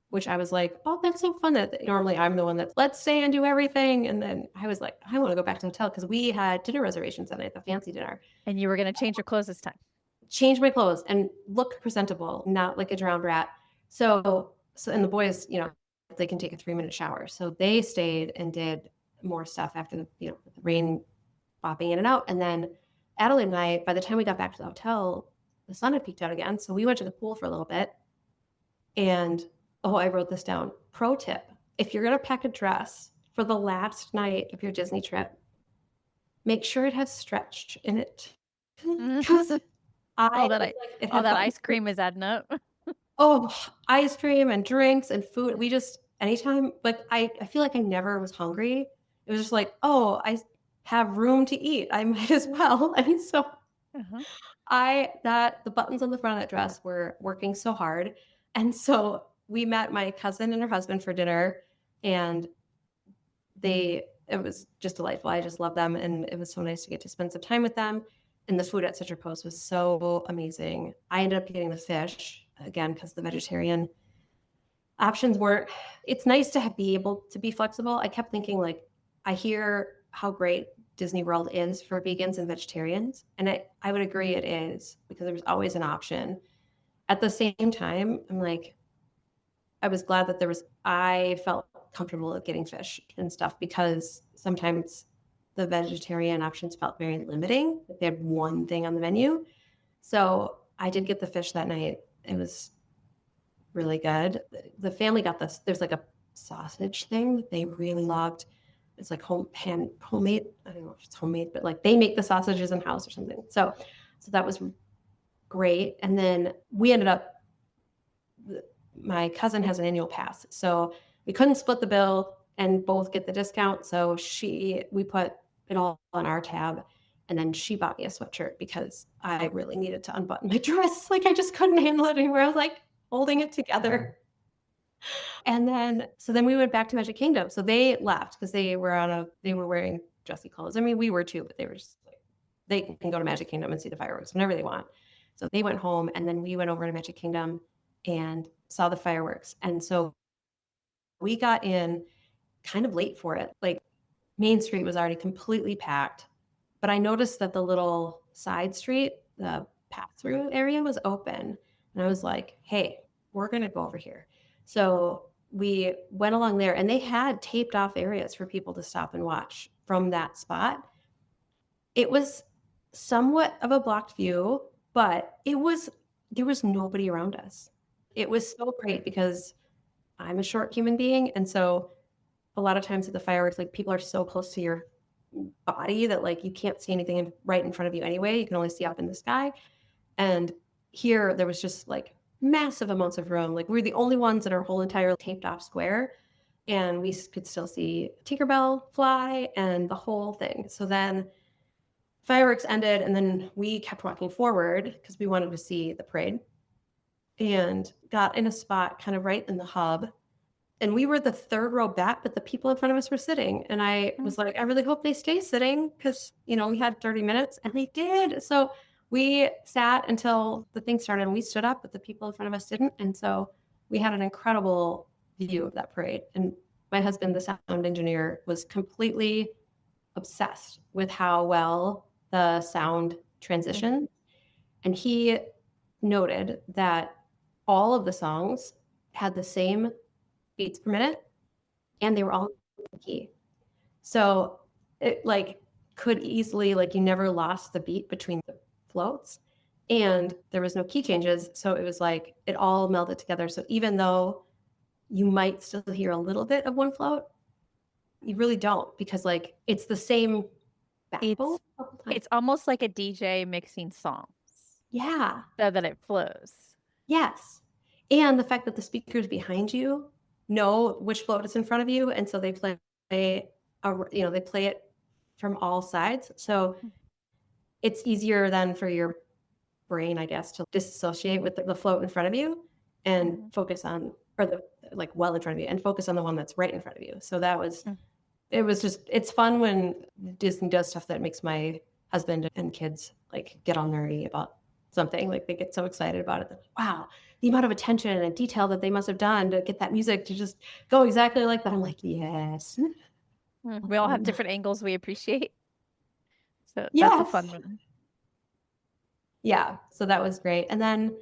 which I was like, oh, that's so fun. That normally I'm the one that's, let's stay and do everything. And then I was like, I want to go back to the hotel because we had dinner reservations that night, the fancy dinner. And you were going to change your clothes this time. Change my clothes and look presentable, not like a drowned rat. So and the boys, they can take a 3-minute shower. So they stayed and did more stuff after the rain bopping in and out. And then Adelaide and I, by the time we got back to the hotel, the sun had peeked out again. So we went to the pool for a little bit. And I wrote this down. Pro tip: if you're going to pack a dress for the last night of your Disney trip, make sure it has stretch in it. All that ice cream is adding up. Oh, ice cream and drinks and food. We just, anytime, like I feel like I never was hungry. It was just like, oh, I have room to eat. I might as well. I mean, so the buttons on the front of that dress were working so hard. And so we met my cousin and her husband for dinner, and it was just delightful. I just love them. And it was so nice to get to spend some time with them. And the food at Citrus Post was so amazing. I ended up getting the fish again because the vegetarian options weren't. It's nice to be able to be flexible. I kept thinking, like, I hear how great Disney World is for vegans and vegetarians, and I would agree it is because there's always an option. At the same time, I'm like, I was glad that I felt comfortable with getting fish and stuff because sometimes the vegetarian options felt very limiting. They had one thing on the menu. So I did get the fish that night. It was really good. The family got this. There's like a sausage thing that they really loved. It's like homemade. I don't know if it's homemade, but like they make the sausages in house or something. So that was great. And then we ended up, my cousin has an annual pass. So we couldn't split the bill and both get the discount. So we put it all on our tab. And then she bought me a sweatshirt because I really needed to unbutton my dress. Like I just couldn't handle it anymore. I was like holding it together. And then we went back to Magic Kingdom. So they left because they were wearing dressy clothes. I mean, we were too, but they were just like, they can go to Magic Kingdom and see the fireworks whenever they want. So they went home, and then we went over to Magic Kingdom and saw the fireworks. And so we got in kind of late for it. Like Main Street was already completely packed, but I noticed that the little side street, the pass-through area was open. And I was like, hey, we're going to go over here. So we went along there, and they had taped off areas for people to stop and watch from that spot. It was somewhat of a blocked view, but there was nobody around us. It was so great because I'm a short human being. And so a lot of times at the fireworks, like people are so close to body that like you can't see anything right in front of you anyway. You can only see up in the sky. And here there was just like massive amounts of room. Like we were the only ones in our whole entire taped off square. And we could still see Tinkerbell fly and the whole thing. So then fireworks ended, and then we kept walking forward because we wanted to see the parade, and got in a spot kind of right in the hub. And we were the third row back, but the people in front of us were sitting. And I was like, I really hope they stay sitting because, you know, we had 30 minutes and they did. So we sat until the thing started and we stood up, but the people in front of us didn't. And so we had an incredible view of that parade. And my husband, the sound engineer, was completely obsessed with how well the sound transitioned. And he noted that all of the songs had the same beats per minute and they were all key. So it like could easily, like you never lost the beat between the floats and there was no key changes. So it was like it all melded together. So even though you might still hear a little bit of one float, you really don't, because like it's the same backbone. It's almost like a DJ mixing songs. Yeah. So that it flows. Yes. And the fact that the speakers behind you know which float is in front of you. And so they play it from all sides. So it's easier then for your brain, I guess, to disassociate with the float in front of you and focus on, or the like well in front of you, and focus on the one that's right in front of you. So that was, it was just, it's fun when Disney does stuff that makes my husband and kids like get all nerdy about something. Like they get so excited about it. That, wow, the amount of attention and detail that they must have done to get that music to just go exactly like that. I'm like, yes. We all have different angles we appreciate. So Yes. that's a fun one. Yeah. So that was great. And then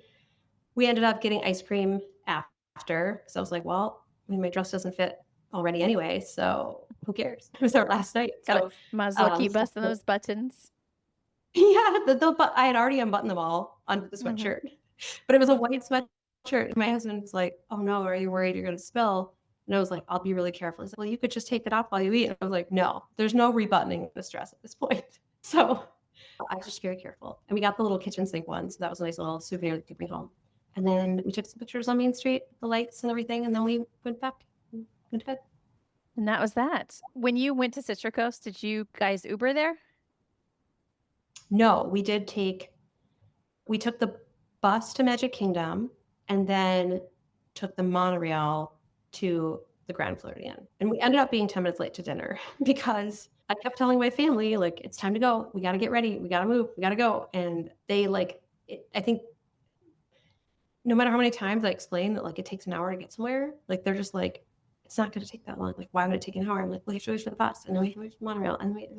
we ended up getting ice cream after. So I was like, well, I mean, my dress doesn't fit already anyway. So who cares? It was our last night. So might as well keep busting those buttons. Yeah, but I had already unbuttoned them all under the sweatshirt, but it was a white sweatshirt. My husband was like, "Oh no, are you worried you're going to spill?" And I was like, "I'll be really careful." He's like, "Well, you could just take it off while you eat." And I was like, "No, there's no rebuttoning this dress at this point." So I was just very careful. And we got the little kitchen sink one, so that was a nice little souvenir to bring home. And then we took some pictures on Main Street, the lights and everything, and then we went back, went to bed. And that was that. When you went to Citrus Coast, did you guys Uber there? No, we took the bus to Magic Kingdom and then took the monorail to the Grand Floridian. And we ended up being 10 minutes late to dinner because I kept telling my family, like, it's time to go. We got to get ready. We got to move. We got to go. And they I think no matter how many times I explain that like it takes an hour to get somewhere, like they're just like, it's not going to take that long. Like, why would it take an hour? I'm like, well, you have to wait for the bus and then we have to wait for the monorail and wait.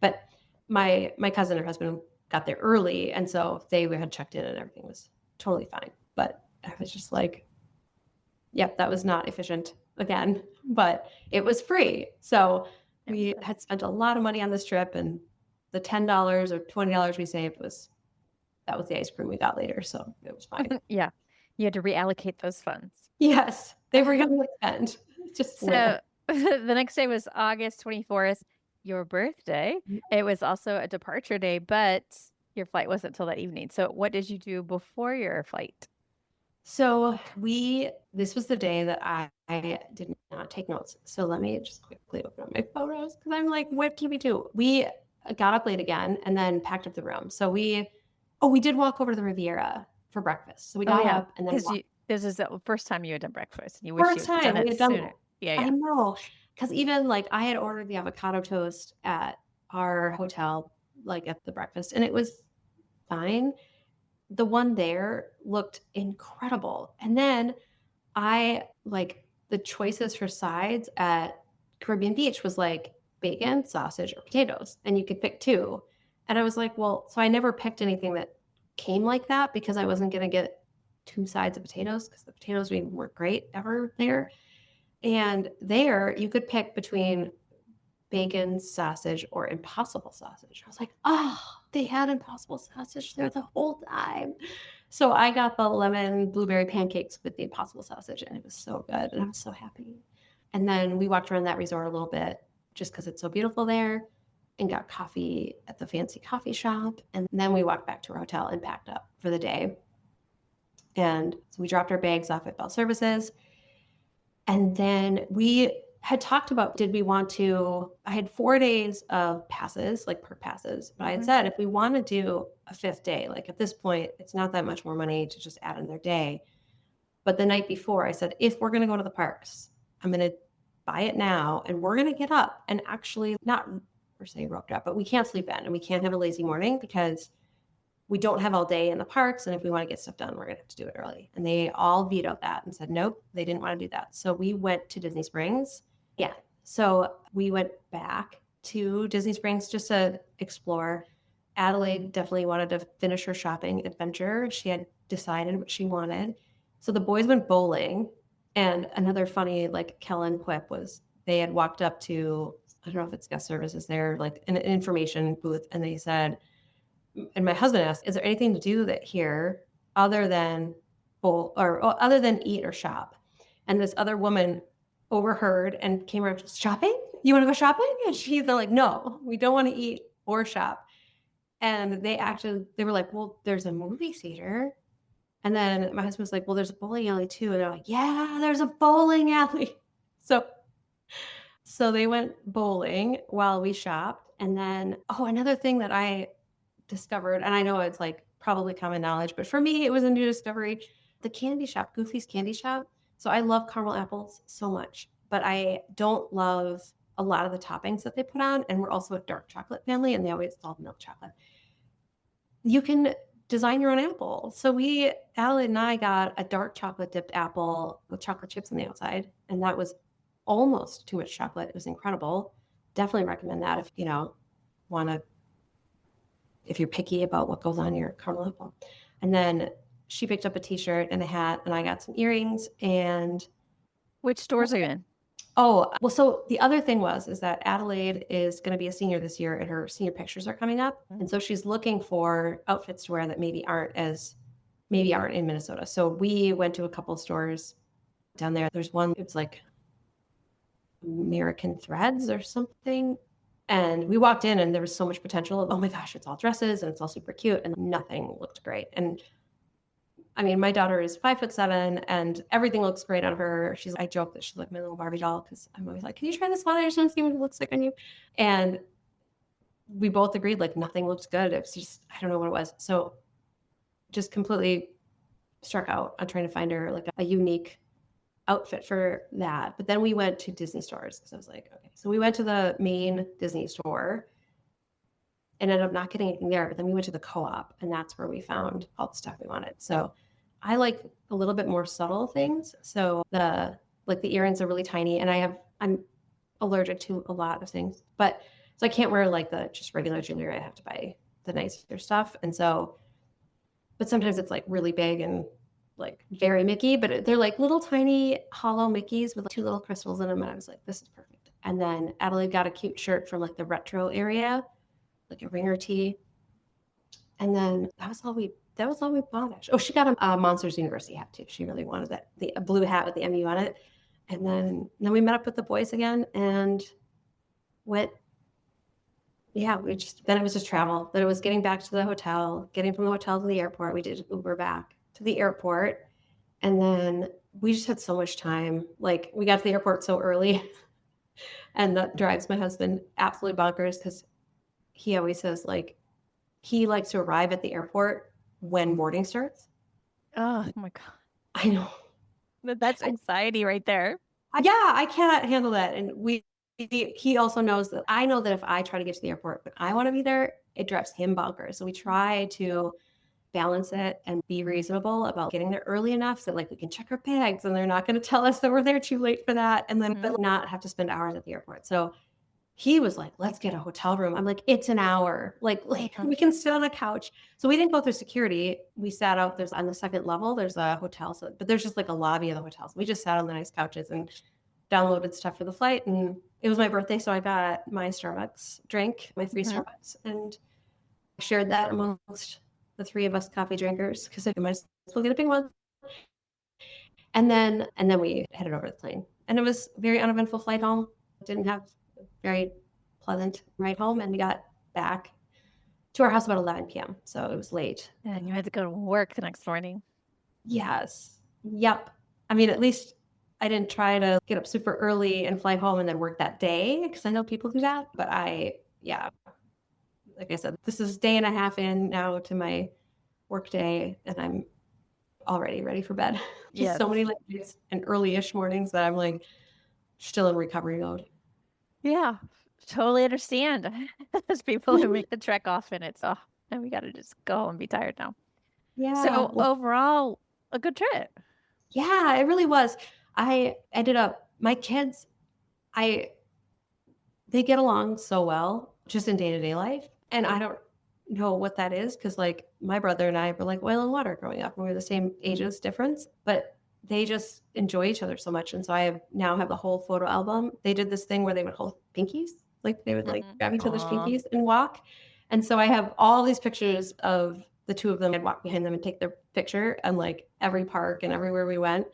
But my cousin and her husband got there early, and so they had checked in and everything was totally fine. But I was just like, yep, that was not efficient again, but it was free. So we had spent a lot of money on this trip, and the $10 or $20 we saved that was the ice cream we got later. So it was fine. Yeah. You had to reallocate those funds. Yes, they were going to spend. Just so the next day was August 24th. Your birthday. It was also a departure day, but your flight wasn't until that evening. So what did you do before your flight? So this was the day that I did not take notes. So let me just quickly open up my photos because I'm like, what can we do? We got up late again and then packed up the room. So we did walk over to the Riviera for breakfast. So we got up and then this is the first time you had done breakfast. And you wish you had done it sooner. Yeah. I know. Because even like I had ordered the avocado toast at our hotel, like at the breakfast, and it was fine. The one there looked incredible. And then the choices for sides at Caribbean Beach was like bacon, sausage, or potatoes. And you could pick two. And I was like, well, so I never picked anything that came like that because I wasn't going to get two sides of potatoes because the potatoes weren't great ever there. And there you could pick between bacon, sausage, or impossible sausage. I was like, oh, they had impossible sausage there the whole time. So I got the lemon blueberry pancakes with the impossible sausage, and it was so good. And I was so happy. And then we walked around that resort a little bit just because it's so beautiful there. and got coffee at the fancy coffee shop. And then we walked back to our hotel and packed up for the day. And so we dropped our bags off at Bell Services. And then we had talked about, did we want to, I had 4 days of passes, like per passes. But I had said, if we want to do a 5th day, like at this point, it's not that much more money to just add another day. But the night before I said, if we're going to go to the parks, I'm going to buy it now and we're going to get up and actually not per se roped up, but we can't sleep in and we can't have a lazy morning because we don't have all day in the parks. And if we want to get stuff done, we're going to have to do it early. And they all vetoed that and said, nope, they didn't want to do that. So we went to Disney Springs. Yeah. So we went back to Disney Springs just to explore. Adelaide definitely wanted to finish her shopping adventure. She had decided what she wanted. So the boys went bowling. And another funny, like, Kellen quip was they had walked up to, I don't know if it's guest services there, like an information booth. And they said, and my husband asked, is there anything to do that here other than bowl or other than eat or shop? And this other woman overheard and came around, shopping? You want to go shopping? And she's like, no, we don't want to eat or shop. And they were like, well, there's a movie theater. And then my husband was like, well, there's a bowling alley too. And they're like, yeah, there's a bowling alley. So they went bowling while we shopped. And then, another thing that I discovered, and I know it's like probably common knowledge, but for me, it was a new discovery, the candy shop, Goofy's Candy Shop. So I love caramel apples so much, but I don't love a lot of the toppings that they put on. And we're also a dark chocolate family, and they always love milk chocolate. You can design your own apple. So Adelaide and I got a dark chocolate dipped apple with chocolate chips on the outside. And that was almost too much chocolate. It was incredible. Definitely recommend that if, if you're picky about what goes on your caramel apple. And then she picked up a t-shirt and a hat, and I got some earrings. And which stores are you in? Oh, well, so the other thing is that Adelaide is going to be a senior this year and her senior pictures are coming up. And so she's looking for outfits to wear that maybe aren't in Minnesota. So we went to a couple of stores down there. There's one, it's like American Threads or something. And we walked in and there was so much potential. Oh my gosh, it's all dresses and it's all super cute and nothing looked great. And I mean, my daughter is 5'7" and everything looks great on her. I joke that she's like my little Barbie doll because I'm always like, can you try this one? I just want to see what it looks like on you. And we both agreed like nothing looks good. It's just, I don't know what it was. So just completely struck out on trying to find her like a unique outfit for that. But then we went to Disney stores because I was like, okay. So we went to the main Disney store and ended up not getting anything there. But then we went to the co-op and that's where we found all the stuff we wanted. So I like a little bit more subtle things. So the earrings are really tiny and I'm allergic to a lot of things, but so I can't wear like the just regular jewelry. I have to buy the nicer stuff. And so, but sometimes it's like really big and like very Mickey, but they're like little tiny hollow Mickeys with like 2 little crystals in them. And I was like, this is perfect. And then Adelaide got a cute shirt from like the retro area, like a ringer tee. And then that was all we bought. Actually. Oh, she got a Monsters University hat too. She really wanted that, a blue hat with the MU on it. And then we met up with the boys again and went. Yeah, then it was just travel. Then it was getting back to the hotel, getting from the hotel to the airport. We did Uber back to the airport. And then we just had so much time. Like we got to the airport so early and that drives my husband absolutely bonkers because he always says like, he likes to arrive at the airport when boarding starts. Oh my God. I know. That's anxiety right there. Yeah, I cannot handle that. And he also knows that I know that if I try to get to the airport, but I want to be there, it drives him bonkers. So we try to balance it and be reasonable about getting there early enough so like we can check our bags and they're not going to tell us that we're there too late for that. And then but not have to spend hours at the airport. So he was like, let's get a hotel room. I'm like, it's an hour. Like we can sit on a couch. So we didn't go through security. We sat out, there's on the second level, there's a hotel. So, but there's just like a lobby of the hotel. So we just sat on the nice couches and downloaded stuff for the flight. And it was my birthday. So I got my Starbucks drink, my free Starbucks, and shared that amongst the 3 of us coffee drinkers because I might as well get a big one. And then we headed over to the plane. And it was a very uneventful flight home. Didn't have very pleasant ride home, and we got back to our house about 11 p.m. So it was late. And you had to go to work the next morning. Yes. Yep. I mean, at least I didn't try to get up super early and fly home and then work that day, because I know people do that. But like I said, this is day and a half in now to my work day, and I'm already ready for bed. Just so many late nights and early-ish mornings that I'm like still in recovery mode. Yeah, totally understand. There's people who make the trek often. It's, and we got to just go home and be tired now. Yeah. So overall, a good trip. Yeah, it really was. I ended up, my kids, they get along so well just in day-to-day life. And I don't know what that is, because like my brother and I were like oil and water growing up, and we were the same ages difference, but they just enjoy each other so much. And so now have the whole photo album. They did this thing where they would hold pinkies, like they would like grab each other's pinkies and walk. And so I have all these pictures of the two of them. I'd walk behind them and take their picture, and like every park and everywhere we went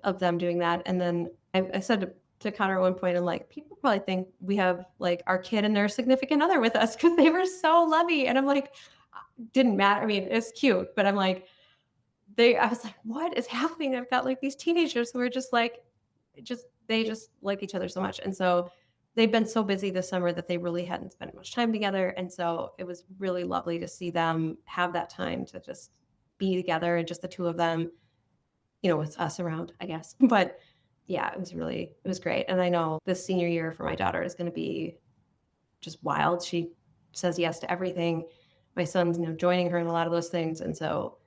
of them doing that. And then I said to Connor at one point, and like, people probably think we have like our kid and their significant other with us, because they were so lovey. And I'm like, didn't matter. I mean, it's cute, but I'm like, I was like, what is happening? I've got like these teenagers who are just like, they just like each other so much. And so they've been so busy this summer that they really hadn't spent much time together. And so it was really lovely to see them have that time to just be together, and just the two of them, with us around, I guess. But yeah, it was great. And I know this senior year for my daughter is going to be just wild. She says yes to everything. My son's, joining her in a lot of those things. And so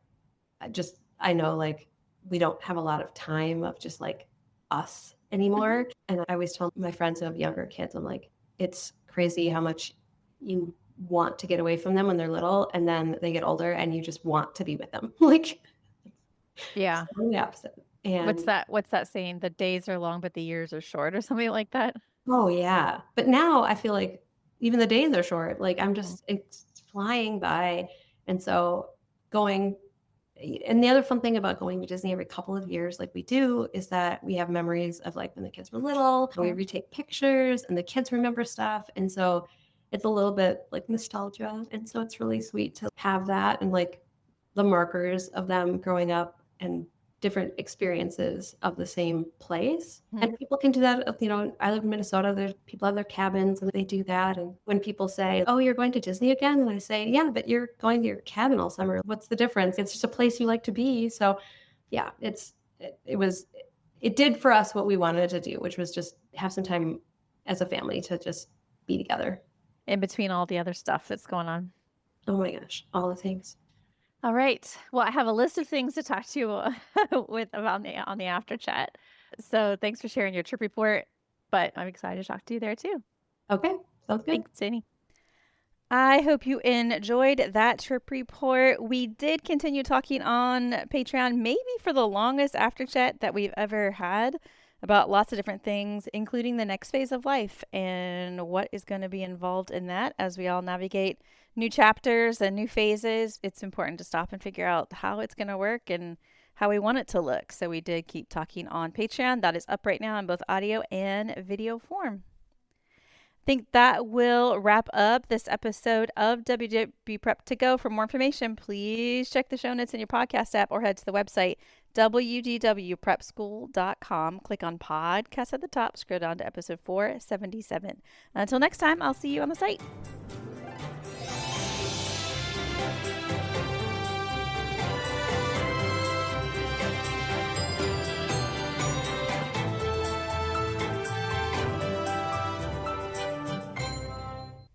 I know like we don't have a lot of time of just like us anymore. And I always tell my friends who have younger kids, I'm like, it's crazy how much you want to get away from them when they're little, and then they get older and you just want to be with them. Like, yeah, the opposite. And what's that saying? The days are long, but the years are short, or something like that. Oh yeah. But now I feel like even the days are short. Like it's flying by. And so and the other fun thing about going to Disney every couple of years, like we do, is that we have memories of like when the kids were little, we retake pictures and the kids remember stuff. And so it's a little bit like nostalgia. And so it's really sweet to have that, and like the markers of them growing up and different experiences of the same place. And people can do that. I live in Minnesota. There's people have their cabins and they do that. And when people say, oh, you're going to Disney again? And I say, yeah, but you're going to your cabin all summer. What's the difference? It's just a place you like to be. So yeah, it did for us what we wanted to do, which was just have some time as a family to just be together. In between all the other stuff that's going on. Oh my gosh, all the things. All right. Well, I have a list of things to talk to you on the after chat. So thanks for sharing your trip report, but I'm excited to talk to you there too. Okay. Sounds good. Thanks, Jenny. I hope you enjoyed that trip report. We did continue talking on Patreon, maybe for the longest after chat that we've ever had, about lots of different things, including the next phase of life and what is going to be involved in that as we all navigate new chapters and new phases. It's important to stop and figure out how it's going to work and how we want it to look. So we did keep talking on Patreon. That is up right now in both audio and video form. I think that will wrap up this episode of WDW Prep to Go. For more information, please check the show notes in your podcast app or head to the website wdwprepschool.com. Click on podcast at the top, scroll down to episode 477. Until next time, I'll see you on the site.